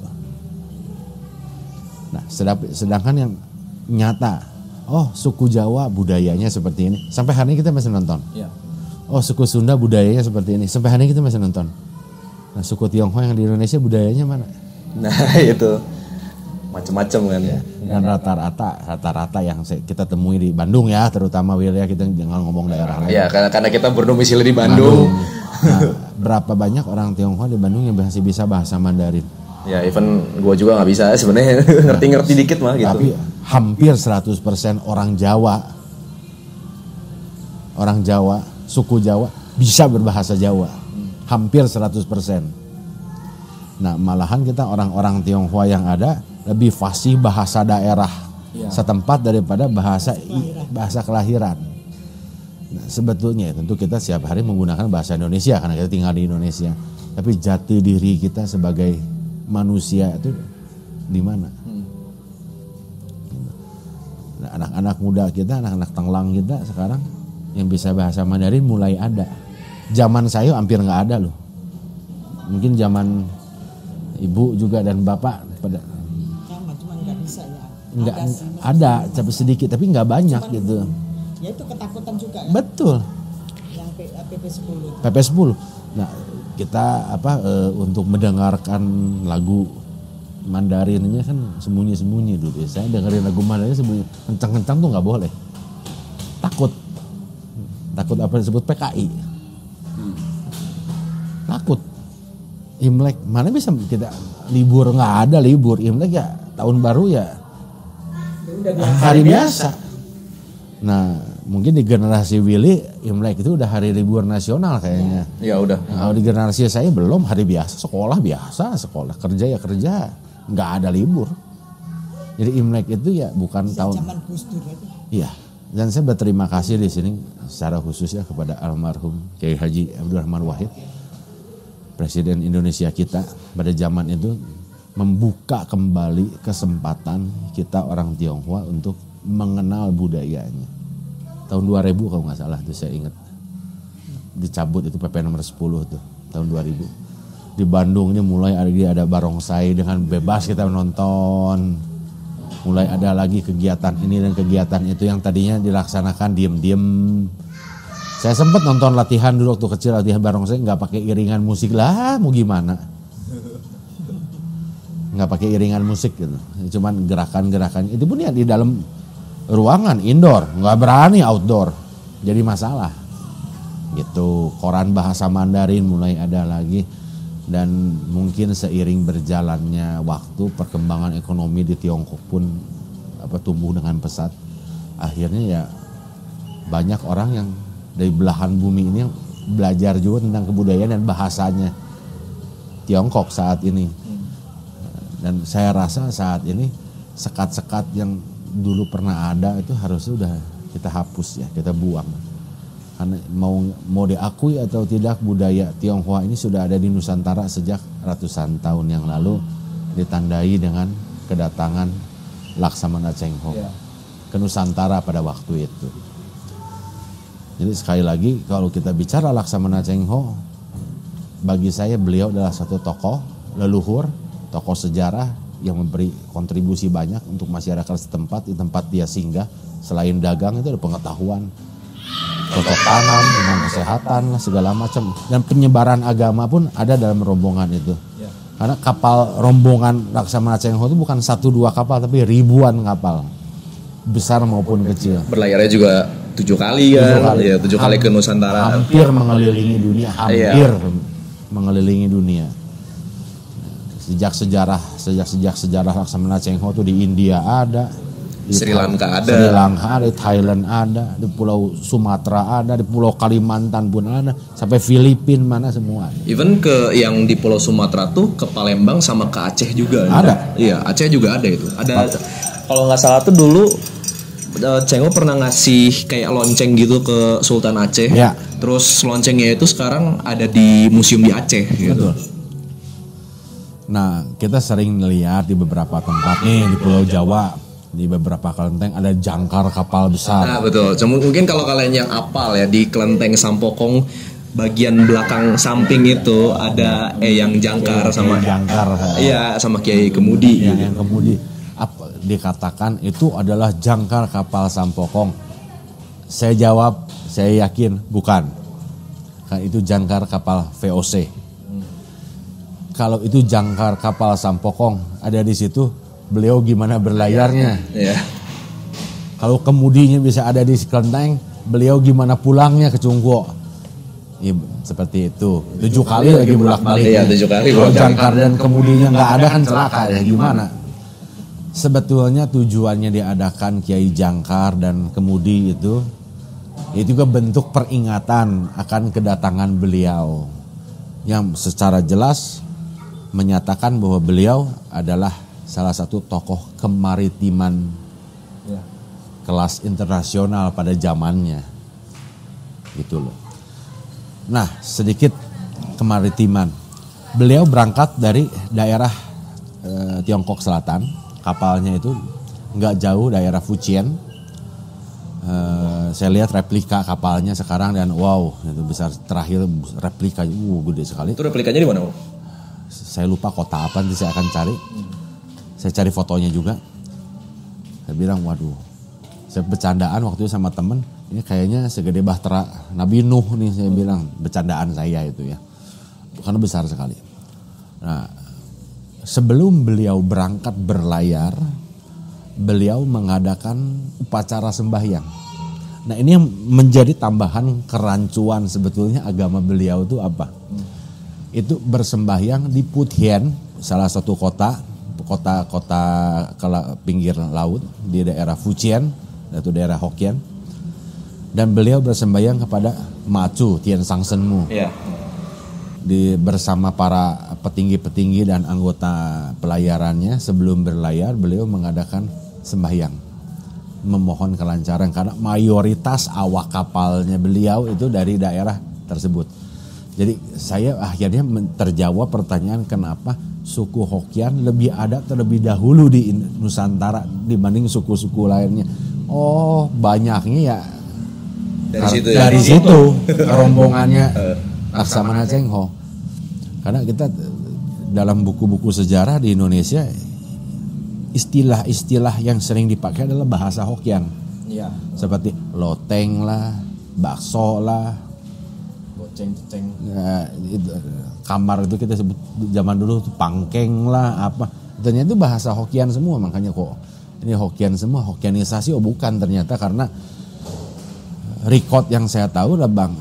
Nah, sedangkan yang nyata, oh suku Jawa budayanya seperti ini. Sampai hari ini kita masih nonton. Iya. Oh suku Sunda budayanya seperti ini. Sampai hari ini kita masih nonton. Nah, suku Tionghoa yang di Indonesia budayanya mana? Nah, itu macam-macam kan ya. Dan rata-rata yang kita temui di Bandung ya, terutama wilayah, kita jangan ngomong daerah lain. Iya, karena kita berdomisili di Bandung. Nah, berapa banyak orang Tionghoa di Bandung yang masih bisa bahasa Mandarin? Ya, even gue juga nggak bisa sebenarnya. Ngerti-ngerti dikit mah gitu. Tapi hampir 100% orang Jawa, suku Jawa bisa berbahasa Jawa. Hampir 100%. Nah, malahan kita orang-orang Tionghoa yang ada lebih fasih bahasa daerah setempat daripada bahasa kelahiran. Nah, sebetulnya tentu kita setiap hari menggunakan bahasa Indonesia karena kita tinggal di Indonesia. Tapi jati diri kita sebagai manusia itu di mana? Nah, anak-anak muda kita, anak-anak tenglang kita sekarang yang bisa bahasa Mandarin mulai ada. Zaman saya hampir nggak ada loh. Mungkin zaman ibu juga dan bapak pada Cuma nggak bisa ya. nggak ada, tapi sedikit, tapi nggak banyak gitu. Ya itu ketakutan juga ya. Betul. Yang PP10. PP10. Nah, kita untuk mendengarkan lagu Mandarinnya kan sembunyi-sembunyi dulu. Saya dengerin lagu Mandarin sembunyi, kencang-kencang tuh nggak boleh. Takut apa disebut PKI. Takut. Imlek mana bisa kita libur, nggak ada libur. Imlek ya tahun baru ya hari biasa. Nah, mungkin di generasi Willy Imlek itu udah hari libur nasional kayaknya. Ya udah. Kalau di generasi saya belum, hari biasa, sekolah, kerja ya kerja, nggak ada libur. Jadi Imlek itu ya bukan tahun. Zaman Gus Dur itu. Iya. Dan saya berterima kasih di sini secara khusus ya kepada almarhum Kiai Haji Abdurrahman Wahid, Presiden Indonesia kita pada zaman itu, membuka kembali kesempatan kita orang Tionghoa untuk mengenal budayanya. Tahun 2000 kalau nggak salah tuh saya ingat. Dicabut itu PP nomor 10 tuh tahun 2000. Di Bandungnya mulai ada barongsai dengan bebas kita menonton. Mulai ada lagi kegiatan ini dan kegiatan itu yang tadinya dilaksanakan diem-diem. Saya sempat nonton latihan dulu waktu kecil, latihan barongsai nggak pakai iringan musik lah, mau gimana? Nggak pakai iringan musik gitu, cuman gerakan-gerakannya. Itu pun ya di dalam ruangan indoor, nggak berani outdoor, jadi masalah. Gitu, koran bahasa Mandarin mulai ada lagi, dan mungkin seiring berjalannya waktu, perkembangan ekonomi di Tiongkok pun tumbuh dengan pesat. Akhirnya ya banyak orang yang dari belahan bumi ini yang belajar juga tentang kebudayaan dan bahasanya Tiongkok saat ini. Dan saya rasa saat ini sekat-sekat yang dulu pernah ada itu harusnya udah kita hapus ya, kita buang. Karena mau diakui atau tidak, budaya Tionghoa ini sudah ada di Nusantara sejak ratusan tahun yang lalu, ditandai dengan kedatangan Laksamana Cheng Ho ke Nusantara pada waktu itu. Jadi sekali lagi kalau kita bicara Laksamana Cheng Ho, bagi saya beliau adalah satu tokoh leluhur, tokoh sejarah yang memberi kontribusi banyak untuk masyarakat setempat di tempat dia singgah. Selain dagang itu ada pengetahuan, cocok tanam, dengan kesehatan, segala macam. Dan penyebaran agama pun ada dalam rombongan itu. Karena kapal rombongan Laksamana Cheng Ho itu bukan 1-2 kapal, tapi ribuan kapal, besar maupun kecil. Berlayarnya juga 7 kali kan, 7 kali ke Nusantara. Hampir mengelilingi dunia, mengelilingi dunia. Sejak sejarah Laksamana Cheng Ho itu di India ada, di Sri Lanka ada, di Thailand ada, di Pulau Sumatera ada, di Pulau Kalimantan pun ada, sampai Filipina mana semua. Even ke yang di Pulau Sumatera tuh ke Palembang sama ke Aceh juga ada. Iya, Aceh juga ada itu. Ada kalau nggak salah tuh dulu Cheng Ho pernah ngasih kayak lonceng gitu ke Sultan Aceh. Ya. Terus loncengnya itu sekarang ada di museum di Aceh gitu. Betul. Nah, kita sering lihat di beberapa tempat nih di Pulau Jawa, di beberapa kelenteng ada jangkar kapal besar. Nah betul. Mungkin kalau kalian yang apal ya di kelenteng Sampokong bagian belakang samping itu ada yang jangkar sama jangkar. Iya, sama Kiai Kemudi. Yang Kemudi dikatakan itu adalah jangkar kapal Sampokong. Saya jawab, saya yakin bukan. Kan itu jangkar kapal VOC. Kalau itu jangkar kapal Sampokong ada di situ, beliau gimana berlayarnya? Iya. Kalau kemudinya bisa ada di kelenteng, beliau gimana pulangnya ke Cungkuo? Ya, seperti itu. 7 kali lagi bolak-balik. Iya, 7 kali. Kalau jangkar dan kemudinya nggak ada kan celaka ya gimana? Sebetulnya tujuannya diadakan Kiai Jangkar dan Kemudi itu juga bentuk peringatan akan kedatangan beliau yang secara jelas menyatakan bahwa beliau adalah salah satu tokoh kemaritiman kelas internasional pada zamannya, gitu loh. Nah, sedikit kemaritiman. Beliau berangkat dari daerah Tiongkok Selatan, kapalnya itu nggak jauh daerah Fujian. Saya lihat replika kapalnya sekarang dan wow, itu besar. Terakhir replika, gede sekali. Itu replikanya di mana? Saya lupa kota apa, nanti saya akan cari. Saya cari fotonya juga. Saya bilang, waduh. Saya bercandaan waktu itu sama temen, ini kayaknya segede bahtera Nabi Nuh nih, saya bilang. Bercandaan saya itu ya. Karena besar sekali. Nah, sebelum beliau berangkat berlayar, beliau mengadakan upacara sembahyang. Nah, ini yang menjadi tambahan kerancuan sebetulnya agama beliau itu apa? Itu bersembahyang di Putian, salah satu kota pinggir laut di daerah Fujian, yaitu daerah Hokkien. Dan beliau bersembahyang kepada Macu Tien Sang Senmu. Iya. Bersama para petinggi-petinggi dan anggota pelayarannya, sebelum berlayar beliau mengadakan sembahyang, memohon kelancaran karena mayoritas awak kapalnya beliau itu dari daerah tersebut. Jadi saya akhirnya terjawab pertanyaan kenapa suku Hokkien lebih ada terlebih dahulu di Nusantara dibanding suku-suku lainnya. Oh, banyaknya ya dari situ rombongannya Laksamana Cheng Ho. Karena kita dalam buku-buku sejarah di Indonesia istilah-istilah yang sering dipakai adalah bahasa Hokkien. Iya. Seperti loteng lah, bakso lah, ceng-ceng. Ya, kamar itu kita sebut zaman dulu tuh pangkeng lah apa. Ternyata itu bahasa Hokkien semua, makanya kok ini Hokkien semua, Hokkienisasi. Oh bukan, ternyata karena record yang saya tahu lah bang,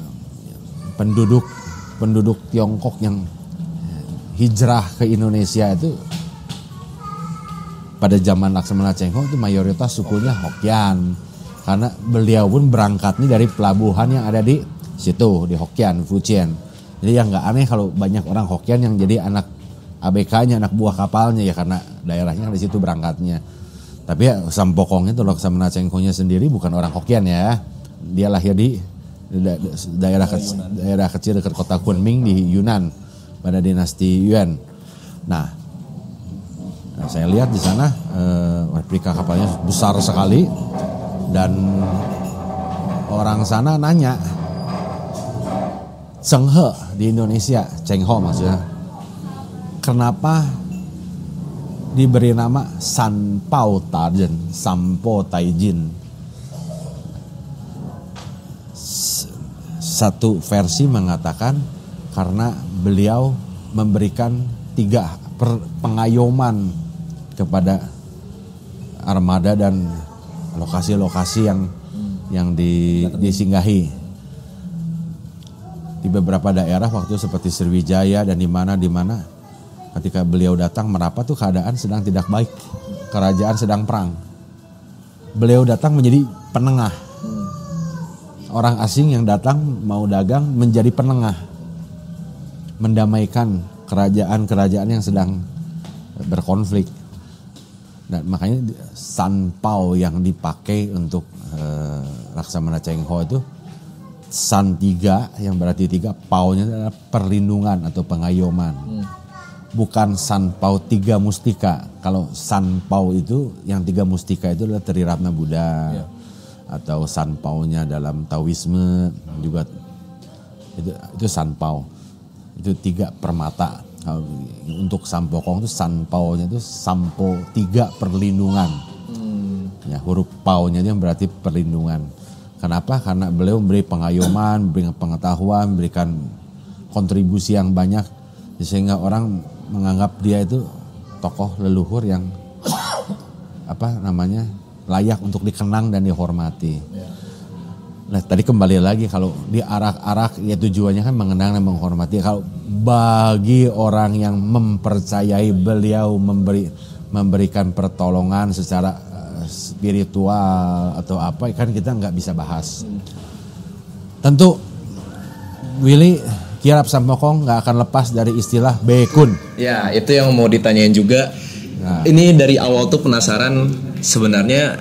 penduduk Tiongkok yang hijrah ke Indonesia itu pada zaman Laksamana Cheng Ho itu mayoritas sukunya Hokkien. Karena beliau pun berangkatnya dari pelabuhan yang ada di situ, di Hokkien, Fujian. Jadi yang nggak aneh kalau banyak orang Hokkien yang jadi anak ABK-nya, anak buah kapalnya ya karena daerahnya di situ berangkatnya. Tapi ya Sampokong itu Laksamana Cheng Ho-nya sendiri bukan orang Hokkien ya. Dia lahir di daerah kecil dekat kota Kunming di Yunnan pada dinasti Yuan. Nah, Nah, saya lihat di sana replika kapalnya besar sekali dan orang sana nanya, Cheng He di Indonesia, Cheng Ho maksudnya, kenapa diberi nama San Pao Tajen, Sampo Taijin? Satu versi mengatakan karena beliau memberikan 3 pengayoman kepada armada dan lokasi-lokasi yang disinggahi di beberapa daerah waktu seperti Sriwijaya dan di mana ketika beliau datang merapat tuh keadaan sedang tidak baik, kerajaan sedang perang. Beliau datang menjadi penengah. Orang asing yang datang mau dagang menjadi penengah, mendamaikan kerajaan-kerajaan yang sedang berkonflik. Dan makanya San Pao yang dipakai untuk Laksamana Cheng Ho itu San 3 yang berarti 3, Pao-nya adalah perlindungan atau pengayoman. Bukan San Pao 3 mustika. Kalau San Pao itu yang 3 mustika itu adalah Triratna Buddha. Atau San Pao-nya dalam Taoisme juga itu San Pao. Itu 3 permata. Untuk Sampokong itu San Pao-nya itu Sampo 3 perlindungan. Ya, huruf Pao-nya itu yang berarti perlindungan. Kenapa? Karena beliau memberi pengayoman, memberikan pengetahuan, memberikan kontribusi yang banyak sehingga orang menganggap dia itu tokoh leluhur yang layak untuk dikenang dan dihormati. Nah, tadi kembali lagi kalau diarak-arak ya tujuannya kan mengenang dan menghormati. Kalau bagi orang yang mempercayai beliau memberikan pertolongan secara spiritual atau apa, kan kita nggak bisa bahas. Tentu Willy Kirap Sampokong nggak akan lepas dari istilah bekun. Ya, itu yang mau ditanyain juga. Nah. Ini dari awal tuh penasaran sebenarnya,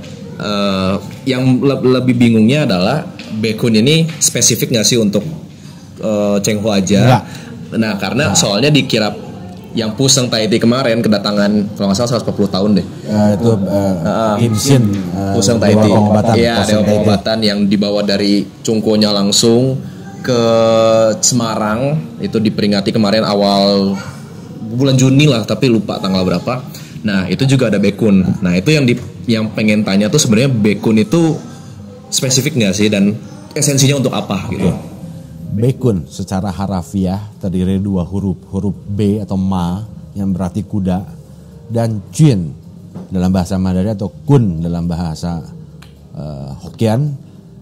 yang lebih bingungnya adalah bekun ini spesifik nggak sih untuk Cheng Ho aja? Enggak. Nah, karena soalnya di kirap yang Puseng Taiti kemarin kedatangan kalau nggak salah 140 tahun deh. Itu Insin Puseng Taiti. Iya, Dewa Pengobatan yang dibawa dari Cungkonya langsung ke Semarang, itu diperingati kemarin awal bulan Juni lah, tapi lupa tanggal berapa. Nah, itu juga ada bekun. Nah, itu yang pengen tanya tuh sebenarnya bekun itu spesifik nggak sih dan esensinya untuk apa gitu? Bekun secara harafiah terdiri 2 huruf B atau ma yang berarti kuda dan Jun dalam bahasa Mandarin atau kun dalam bahasa Hokkien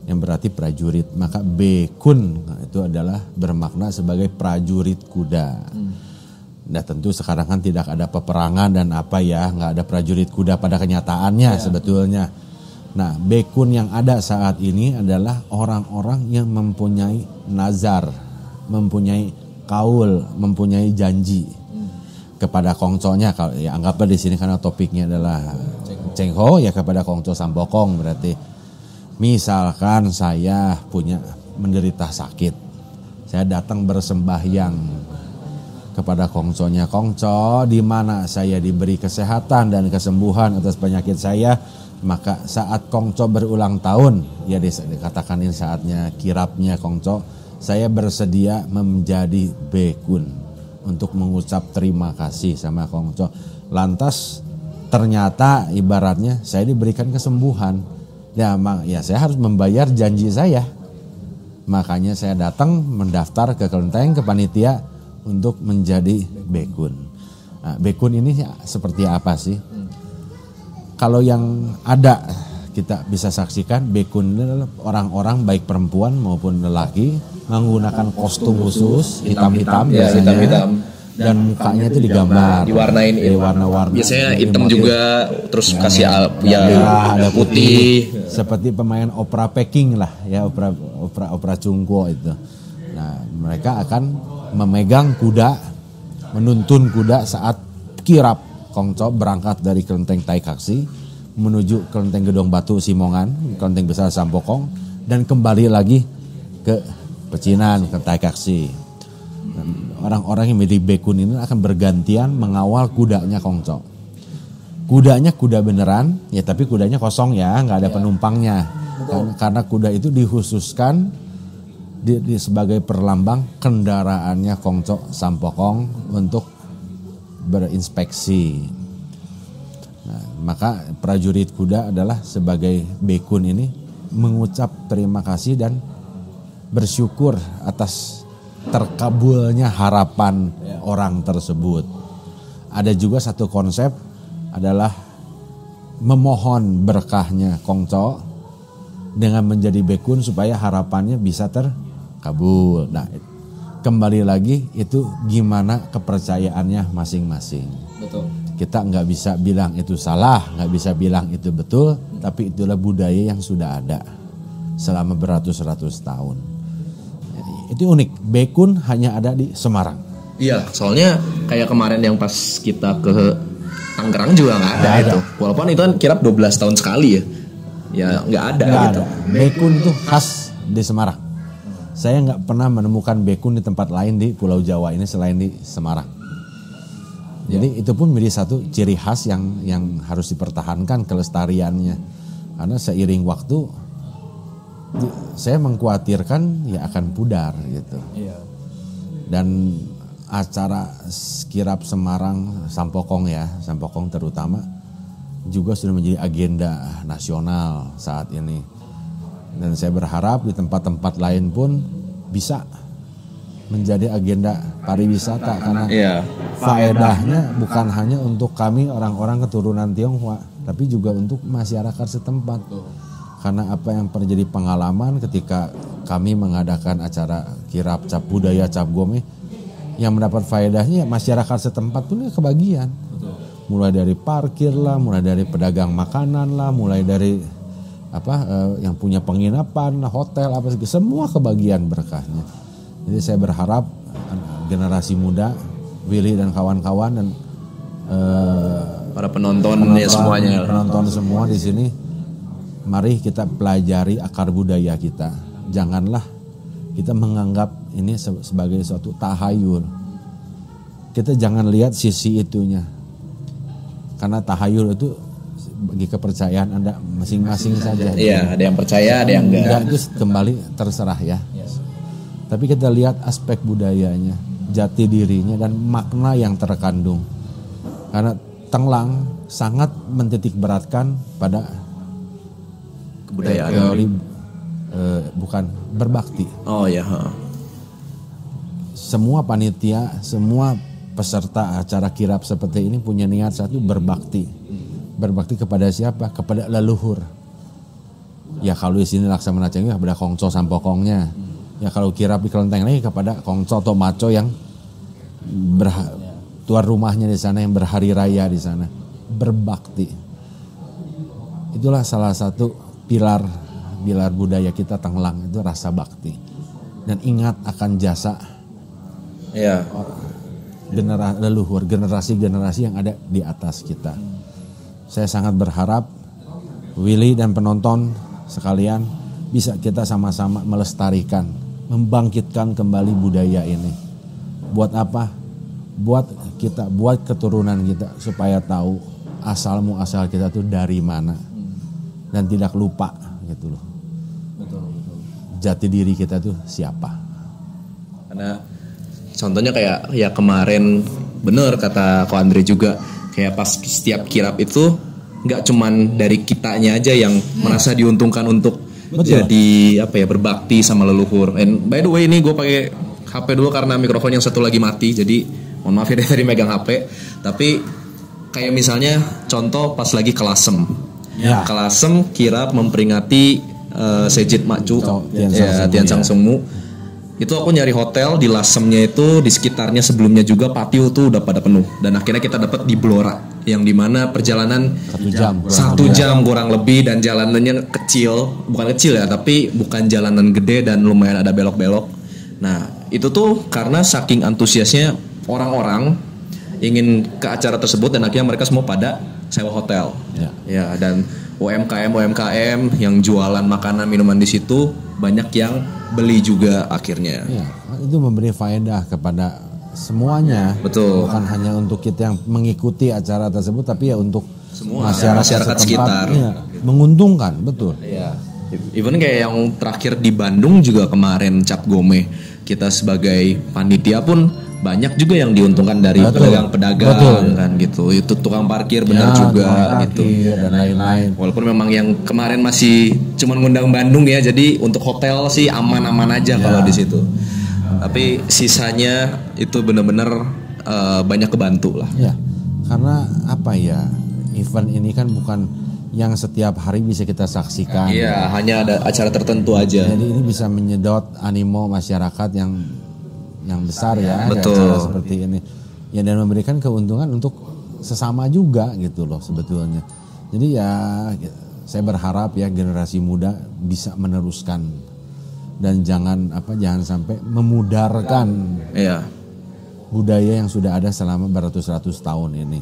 yang berarti prajurit. Maka bekun itu adalah bermakna sebagai prajurit kuda. Nah, tentu sekarang kan tidak ada peperangan dan nggak ada prajurit kuda pada kenyataannya sebetulnya. Nah, bekun yang ada saat ini adalah orang-orang yang mempunyai nazar, mempunyai kaul, mempunyai janji kepada kongconya. Kalau ya anggaplah di sini karena topiknya adalah Cheng Ho, ya kepada kongco Sampokong berarti. Misalkan saya menderita sakit, saya datang bersembahyang kepada kongconya, kongco di mana saya diberi kesehatan dan kesembuhan atas penyakit saya. Maka saat kongco berulang tahun, ya dikatakan ini saatnya kirapnya kongco, saya bersedia menjadi bekun untuk mengucap terima kasih sama kongco. Lantas ternyata ibaratnya saya diberikan kesembuhan, ya saya harus membayar janji saya. Makanya saya datang mendaftar ke kelenteng, ke panitia untuk menjadi bekun. Nah, bekun ini seperti apa sih? Kalau yang ada kita bisa saksikan, bekun adalah orang-orang baik perempuan maupun lelaki menggunakan kostum khusus hitam-hitam biasanya, hitam. Dan mukanya itu digambar, diwarnain warna-warna. Biasanya hitam juga, terus kasih ada putih. Seperti pemain opera Peking lah, ya opera Cungko itu. Nah, mereka akan memegang kuda, menuntun kuda saat kirap kongco berangkat dari kelenteng Taikaksi menuju kelenteng Gedong Batu Simongan, kelenteng besar Sampokong, dan kembali lagi ke Pecinan, ke Taikaksi. Orang-orang yang menjadi bekun ini akan bergantian mengawal kudanya kongco. Kudanya kuda beneran, ya tapi kudanya kosong ya, nggak ada penumpangnya. Karena kuda itu dikhususkan sebagai perlambang kendaraannya Kongco Sampokong untuk berinspeksi. Nah, maka prajurit kuda adalah sebagai bekun ini mengucap terima kasih dan bersyukur atas terkabulnya harapan orang tersebut. Ada juga satu konsep adalah memohon berkahnya Kongco dengan menjadi bekun supaya harapannya bisa terkabul. Nah, kembali lagi itu gimana kepercayaannya masing-masing. Betul. Kita nggak bisa bilang itu salah, nggak bisa bilang itu betul, tapi itulah budaya yang sudah ada selama beratus-ratus tahun. Itu unik, bekun hanya ada di Semarang. Iya, soalnya kayak kemarin yang pas kita ke Tangerang juga nggak ada itu. Walaupun itu kan kirap 12 tahun sekali ya. Ya nggak ada gitu. Bekun itu khas di Semarang. Saya nggak pernah menemukan bekun di tempat lain di Pulau Jawa ini selain di Semarang. Jadi itu pun menjadi satu ciri khas yang harus dipertahankan kelestariannya. Karena seiring waktu saya mengkhawatirkan ya akan pudar gitu. Iya. Dan acara kirap Semarang Sampokong ya, Sampokong terutama juga sudah menjadi agenda nasional saat ini. Dan saya berharap di tempat-tempat lain pun bisa menjadi agenda pariwisata karena faedahnya bukan hanya untuk kami orang-orang keturunan Tionghoa, tapi juga untuk masyarakat setempat. Karena apa yang terjadi pengalaman ketika kami mengadakan acara kirap cap budaya cap gome, yang mendapat faedahnya masyarakat setempat pun kebagian. Mulai dari parkir lah, mulai dari pedagang makanan lah, mulai dari yang punya penginapan, hotel apa semua kebagian berkahnya. Jadi saya berharap generasi muda, Willy dan kawan-kawan dan para penonton ya semuanya. Penonton semua di sini, mari kita pelajari akar budaya kita. Janganlah kita menganggap ini sebagai suatu tahayul. Kita jangan lihat sisi itunya. Karena tahayul itu bagi kepercayaan Anda masing-masing saja. Iya, ada yang percaya, ada yang enggak. Itu kembali terserah ya. Tapi kita lihat aspek budayanya, jati dirinya dan makna yang terkandung. Karena Tenglang sangat mentitik beratkan pada kebudayaan. Bukan berbakti. Oh ya. Semua panitia, semua peserta acara kirap seperti ini punya niat satu, berbakti. Berbakti kepada siapa? Kepada leluhur. Ya kalau di sini Laksamana Cengho kepada Kongco Sampokongnya. Ya kalau kirap di kelenteng lagi kepada Kongco atau Maco yang tuan rumahnya di sana, yang berhari raya di sana. Berbakti. Itulah salah satu pilar budaya kita Tenglang, itu rasa bakti. Dan ingat akan jasa leluhur, generasi-generasi yang ada di atas kita. Saya sangat berharap Willy dan penonton sekalian bisa kita sama-sama melestarikan, membangkitkan kembali budaya ini. Buat apa? Buat keturunan kita supaya tahu asal muasal kita tuh dari mana dan tidak lupa gitu loh. Betul. Jati diri kita tuh siapa? Karena contohnya kayak ya kemarin bener kata Ko Andre juga, kayak pas setiap kirap itu nggak cuman dari kitanya aja yang merasa diuntungkan untuk jadi berbakti sama leluhur. And by the way ini gue pakai HP dulu karena mikrofon yang satu lagi mati, jadi mohon maaf ya tadi megang HP. Tapi kayak misalnya contoh pas lagi Kelasem, Kelasem kirap memperingati Sejit Macu, Tian Sang Semu. Itu aku nyari hotel di Lasemnya itu di sekitarnya sebelumnya juga patio tuh udah pada penuh, dan akhirnya kita dapat di Blora yang dimana perjalanan 1 jam kurang lebih, dan jalanannya bukan kecil ya, tapi bukan jalanan gede dan lumayan ada belok-belok. Nah itu tuh karena saking antusiasnya orang-orang ingin ke acara tersebut, dan akhirnya mereka semua pada sewa hotel. Ya dan UMKM yang jualan makanan minuman di situ banyak yang beli juga akhirnya. Ya, itu memberi faedah kepada semuanya. Betul. Bukan hanya untuk kita yang mengikuti acara tersebut, tapi ya untuk Semua masyarakat sekitar. Ya, menguntungkan, betul. Iya. Even kayak yang terakhir di Bandung juga kemarin Cap Gome, kita sebagai panitia pun banyak juga yang diuntungkan dari pedagang-pedagang kan gitu. Itu tukang parkir benar juga gitu. Dan lain-lain. Walaupun memang yang kemarin masih cuman ngundang Bandung ya, jadi untuk hotel sih aman-aman aja kalau di situ. Tapi sisanya itu benar-benar banyak kebantu lah. Ya, karena apa ya, event ini kan bukan yang setiap hari bisa kita saksikan. Iya, hanya ada acara tertentu aja. Jadi ini bisa menyedot animo masyarakat yang besar ya, betul. Acara seperti ini. Ya, dan memberikan keuntungan untuk sesama juga gitu loh sebetulnya. Jadi ya saya berharap ya generasi muda bisa meneruskan dan jangan sampai memudarkan budaya yang sudah ada selama beratus-ratus tahun ini.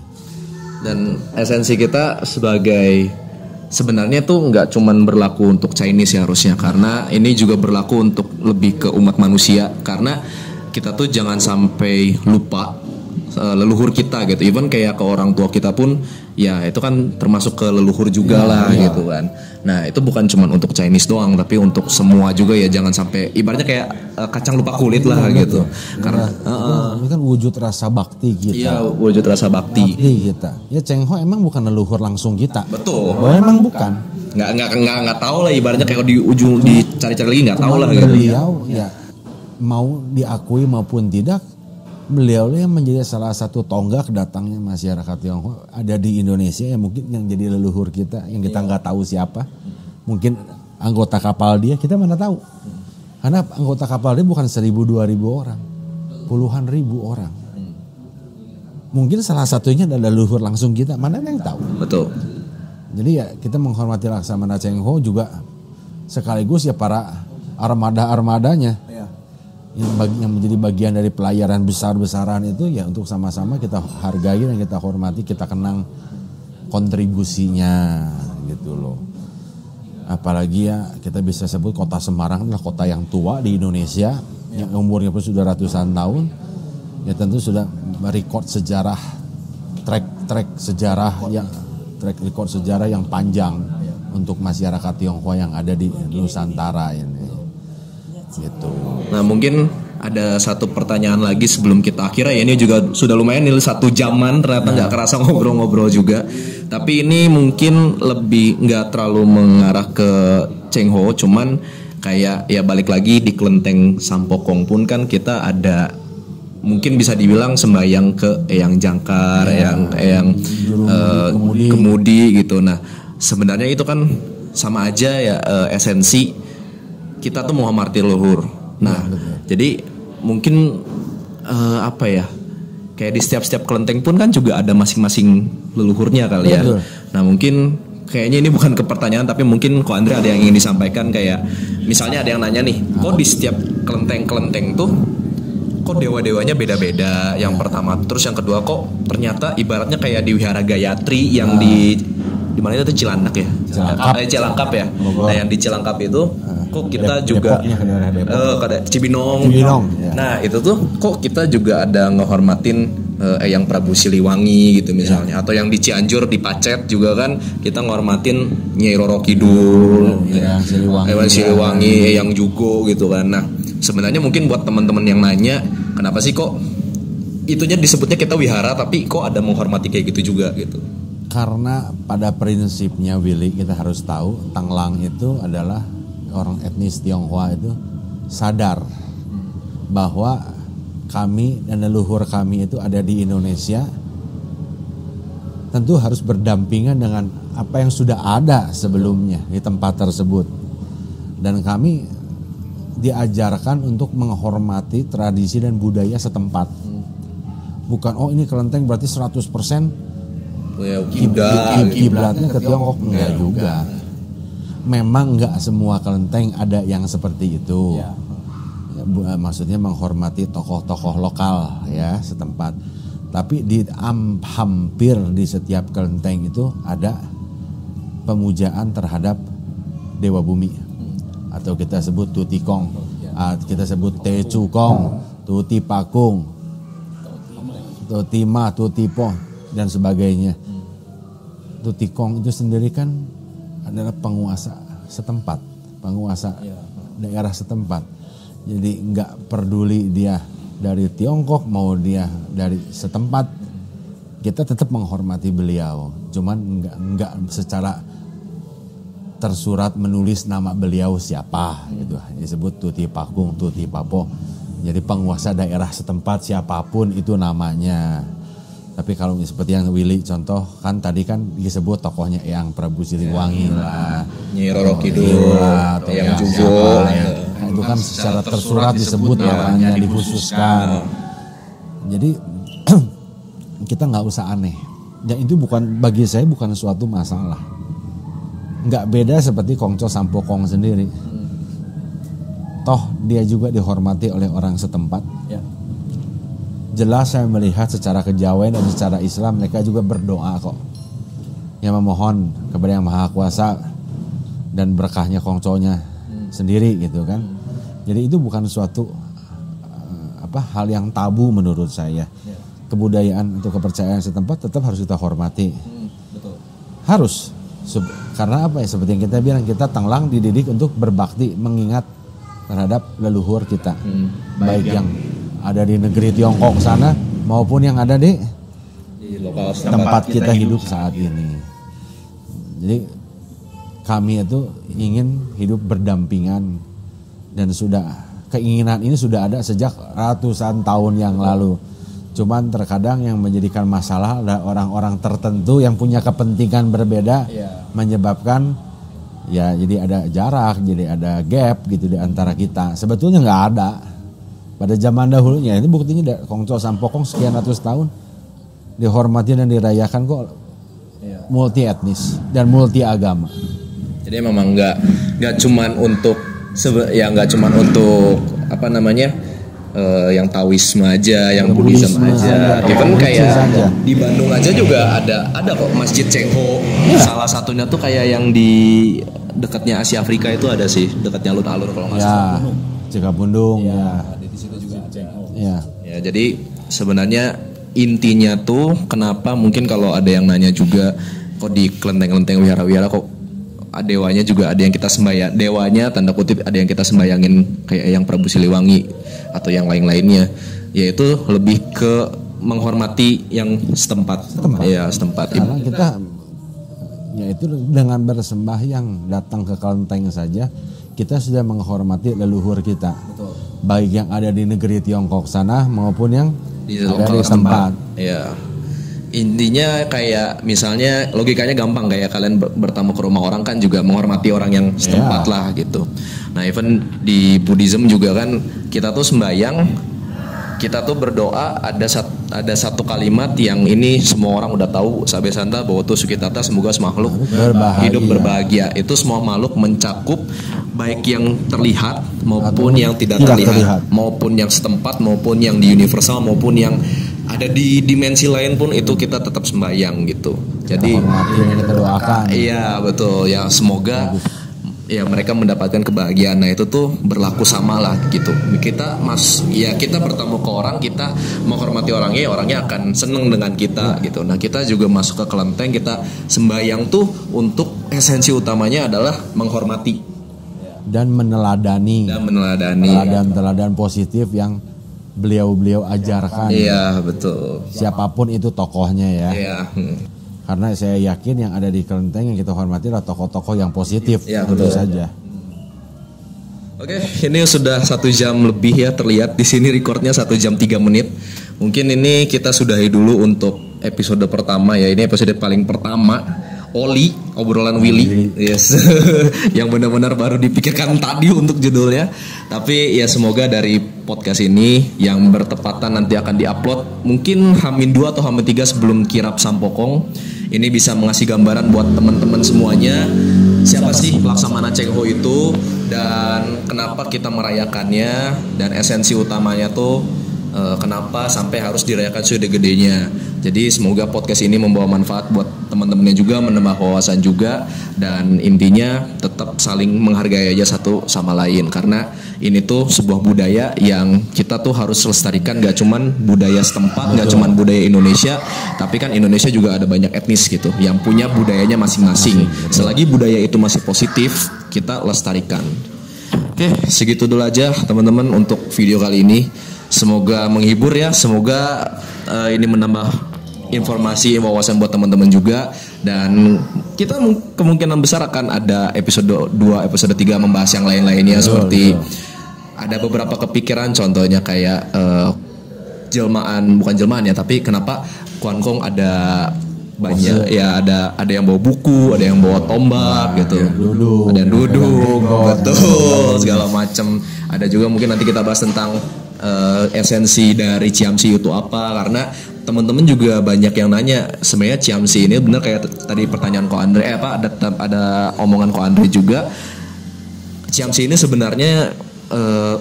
Dan esensi kita sebenarnya tuh nggak cuman berlaku untuk Chinese ya harusnya, karena ini juga berlaku untuk lebih ke umat manusia, karena kita tuh jangan sampai lupa leluhur kita gitu. Even kayak ke orang tua kita pun ya itu kan termasuk ke leluhur juga gitu kan. Nah itu bukan cuma untuk Chinese doang, tapi untuk semua juga ya, jangan sampai ibaratnya kayak kacang lupa kulit lah gitu. Karena ini kan wujud rasa bakti kita. Iya, wujud rasa bakti kita. Ya Cheng Ho emang bukan leluhur langsung kita. Betul. Emang bukan. Nggak tahu lah, ibaratnya kayak di ujung dicari-cari lagi nggak tahu lah gitu. Beliau ya mau diakui maupun tidak, beliau yang menjadi salah satu tonggak datangnya masyarakat Tionghoa ada di Indonesia, yang mungkin yang jadi leluhur kita yang kita nggak tahu siapa, mungkin anggota kapal dia, kita mana tahu, karena anggota kapal dia bukan 1.000-2.000 orang, puluhan ribu orang, mungkin salah satunya adalah leluhur langsung kita, mana yang tahu. Betul. Jadi ya kita menghormati Laksamana Cheng Ho juga sekaligus ya para armada-armadanya. Yang menjadi bagian dari pelayaran besar-besaran itu ya, untuk sama-sama kita hargai dan kita hormati, kita kenang kontribusinya gitu loh. Apalagi ya kita bisa sebut kota Semarang adalah kota yang tua di Indonesia, yang umurnya pun sudah ratusan tahun, ya tentu sudah merekod sejarah, track record sejarah yang panjang untuk masyarakat Tionghoa yang ada di Nusantara ini. Gitu. Nah mungkin ada satu pertanyaan lagi sebelum kita akhirnya ya, ini juga sudah lumayan nih 1 jaman ternyata nggak kerasa ngobrol-ngobrol juga. Tapi ini mungkin lebih nggak terlalu mengarah ke Cheng Ho, cuman kayak ya balik lagi di Kelenteng Sampokong pun kan kita ada mungkin bisa dibilang sembahyang ke Eyang Jangkar, Eyang Kemudi gitu. Nah sebenarnya itu kan sama aja ya, esensi kita tuh menghormati leluhur. Nah, jadi mungkin kayak di setiap kelenteng pun kan juga ada masing-masing leluhurnya kali ya. Nah, mungkin kayaknya ini bukan ke pertanyaan, tapi mungkin Ko Andre ada yang ingin disampaikan, kayak misalnya ada yang nanya nih, kok di setiap kelenteng tuh kok dewa-dewanya beda-beda. Yang pertama, terus yang kedua kok ternyata ibaratnya kayak di Wihara Gayatri yang di mana itu Cilandak ya? Cilangkap ya. Nah, yang di Cilangkap itu kok kita juga Cibinong. Nah itu tuh kok kita juga ada ngehormatin Eyang Prabu Siliwangi gitu misalnya, atau yang di Cianjur di Pacet juga kan kita ngehormatin Nyai Roro Kidul, Eyang Siliwangi, Eyang Jugo gitu kan. Nah sebenarnya mungkin buat teman-teman yang nanya, kenapa sih kok itunya disebutnya kita wihara tapi kok ada menghormati kayak gitu juga gitu? Karena pada prinsipnya Willy, kita harus tahu Tanglang itu adalah orang etnis Tionghoa itu sadar bahwa kami dan leluhur kami itu ada di Indonesia, tentu harus berdampingan dengan apa yang sudah ada sebelumnya di tempat tersebut. Dan kami diajarkan untuk menghormati tradisi dan budaya setempat. Bukan ini kelenteng berarti 100% kiblatnya ke Tiongkok, enggak juga. Memang enggak semua kelenteng ada yang seperti itu. Maksudnya menghormati tokoh-tokoh lokal ya setempat. Tapi hampir di setiap kelenteng itu ada pemujaan terhadap Dewa Bumi. Atau kita sebut Tutikong, kita sebut Tecukong, Tuti Pakung, Tuti Ma, Tuti Po dan sebagainya. Tutikong itu sendiri kan adalah penguasa setempat, penguasa daerah setempat. Jadi nggak peduli dia dari Tiongkok mau dia dari setempat, kita tetap menghormati beliau. Cuman nggak secara tersurat menulis nama beliau siapa gitu. Disebut Tuti Pakung, Tuti Papo. Jadi penguasa daerah setempat siapapun itu namanya. Tapi kalau seperti yang Willy contoh kan tadi kan disebut tokohnya Eyang Prabu Siliwangi lah, Nyi Roro Kidul, atau yang siapa, Jugo, Nah, itu kan secara tersurat disebut namanya, dikhususkan. Jadi kita nggak usah aneh. Dan itu bukan, bagi saya bukan suatu masalah. Nggak beda seperti Kongco Sampokong sendiri. Toh dia juga dihormati oleh orang setempat. Jelas saya melihat secara kejawen dan secara Islam mereka juga berdoa kok. Yang memohon kepada Yang Maha Kuasa dan berkahnya Kongconya sendiri gitu kan. Jadi itu bukan suatu hal yang tabu menurut saya. Kebudayaan atau kepercayaan setempat tetap harus kita hormati. Betul. Harus. Karena apa ya, seperti yang kita bilang, kita tenglang dididik untuk berbakti, mengingat terhadap leluhur kita. Baik yang ada di negeri Tiongkok sana maupun yang ada di lokal tempat kita hidup saat ini. Jadi kami itu ingin hidup berdampingan dan keinginan ini sudah ada sejak ratusan tahun yang lalu. Cuman terkadang yang menjadikan masalah adalah orang-orang tertentu yang punya kepentingan berbeda, menyebabkan ya jadi ada jarak, jadi ada gap gitu di antara kita. Sebetulnya nggak ada. Pada zaman dahulunya, ini buktinya Kongco Sampokong sekian ratus tahun dihormati dan dirayakan kok, multi etnis dan multi agama. Jadi memang nggak cuman untuk yang Taoisme aja, yang Buddhisme aja. Even kayak di Bandung aja juga ada kok Masjid Cheng Ho. Salah satunya tuh kayak yang di dekatnya Asia Afrika itu ada sih, dekatnya alun-alun kalau nggak salah. Cikapundung. Di situ juga Cheng Ho. Ya, jadi sebenarnya intinya tuh kenapa mungkin kalau ada yang nanya juga kok di kelenteng-kelenteng wihara-wihara kok dewanya juga ada yang kita sembahyang, dewanya tanda kutip ada yang kita sembayangin kayak yang Prabu Siliwangi atau yang lain-lainnya, yaitu lebih ke menghormati yang setempat. Ya, setempat. Karena kita yaitu dengan bersembahyang datang ke kelenteng saja kita sudah menghormati leluhur kita. Betul. Baik yang ada di negeri Tiongkok sana maupun yang di ada di tempat. Ya. Intinya kayak misalnya logikanya gampang, kayak kalian bertamu ke rumah orang kan juga menghormati orang yang setempat lah gitu. Nah even di Buddhism juga kan kita tuh sembayang, kita tuh berdoa, ada satu kalimat yang ini semua orang udah tahu, Sabe Santa bahwa tuh Sukitata semoga makhluk hidup berbahagia. Itu semua makhluk mencakup baik yang terlihat maupun yang tidak terlihat, maupun yang setempat maupun yang di universal maupun yang ada di dimensi lain pun itu kita tetap sembahyang gitu. Jadi kita doakan. Iya betul ya, semoga ya mereka mendapatkan kebahagiaan. Nah itu tuh berlaku sama lah gitu. Kita kita bertemu ke orang, kita menghormati orangnya akan seneng dengan kita gitu. Nah kita juga masuk ke kelenteng, kita sembahyang tuh untuk esensi utamanya adalah menghormati dan meneladani. Teladan positif yang beliau ajarkan. Iya betul. Siapapun itu tokohnya ya. Iya. Karena saya yakin yang ada di kelenteng yang kita hormati adalah tokoh-tokoh yang positif. Ya, tentu saja. Oke, ini sudah 1 jam lebih ya terlihat di sini recordnya 1 jam 3 menit. Mungkin ini kita sudahi dulu untuk episode pertama ya. Ini episode paling pertama. Oli, obrolan Willy, yes, yang benar-benar baru dipikirkan tadi untuk judulnya. Tapi ya semoga dari podcast ini yang bertepatan nanti akan diupload mungkin H-2 atau H-3 sebelum kirap Sampokong. Ini bisa mengasih gambaran buat teman-teman semuanya siapa sih Laksamana Cheng Ho itu dan kenapa kita merayakannya, dan esensi utamanya tuh kenapa sampai harus dirayakan segede-gedenya. Jadi semoga podcast ini membawa manfaat buat teman-temannya juga, menambah wawasan juga, dan intinya tetap saling menghargai aja satu sama lain, karena ini tuh sebuah budaya yang kita tuh harus lestarikan. Gak cuman budaya setempat, gak cuman budaya Indonesia, tapi kan Indonesia juga ada banyak etnis gitu yang punya budayanya masing-masing. Selagi budaya itu masih positif, kita lestarikan. Oke, segitu dulu aja teman-teman untuk video kali ini. Semoga menghibur ya, semoga ini menambah informasi, wawasan buat teman-teman juga. Dan kita kemungkinan besar akan ada episode 2, episode 3 membahas yang lain-lainnya. Seperti ada beberapa kepikiran, contohnya kayak bukan jelmaan ya, tapi kenapa Kuan Kong ada banyak ya, ada yang bawa buku, ada yang bawa tombak gitu, ada yang duduk, betul, segala macam. Ada juga mungkin nanti kita bahas tentang esensi dari Ciamsi itu apa, karena teman-teman juga banyak yang nanya sebenarnya Ciamsi ini benar kayak tadi pertanyaan Ko Andre, ada omongan Ko Andre juga. Ciamsi ini sebenarnya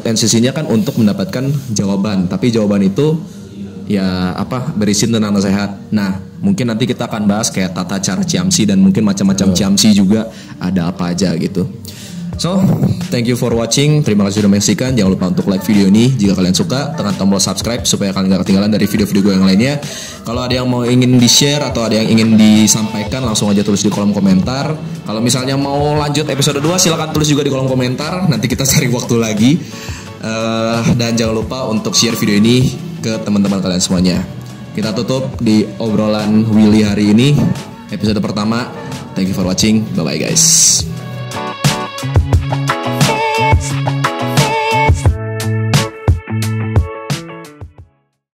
esensinya kan untuk mendapatkan jawaban, tapi jawaban itu ya berisi tentang nasihat. Nah, mungkin nanti kita akan bahas kayak tata cara Ciamsi dan mungkin macam-macam Ciamsi juga ada apa aja gitu. So, thank you for watching. Terima kasih sudah menyaksikan. Jangan lupa untuk like video ini. Jika kalian suka, tekan tombol subscribe supaya kalian gak ketinggalan dari video-video gue yang lainnya. Kalau ada yang mau ingin di-share atau ada yang ingin disampaikan, langsung aja tulis di kolom komentar. Kalau misalnya mau lanjut episode 2, silakan tulis juga di kolom komentar. Nanti kita cari waktu lagi. Dan jangan lupa untuk share video ini ke teman-teman kalian semuanya. Kita tutup di obrolan Willy hari ini, episode pertama. Thank you for watching. Bye-bye guys.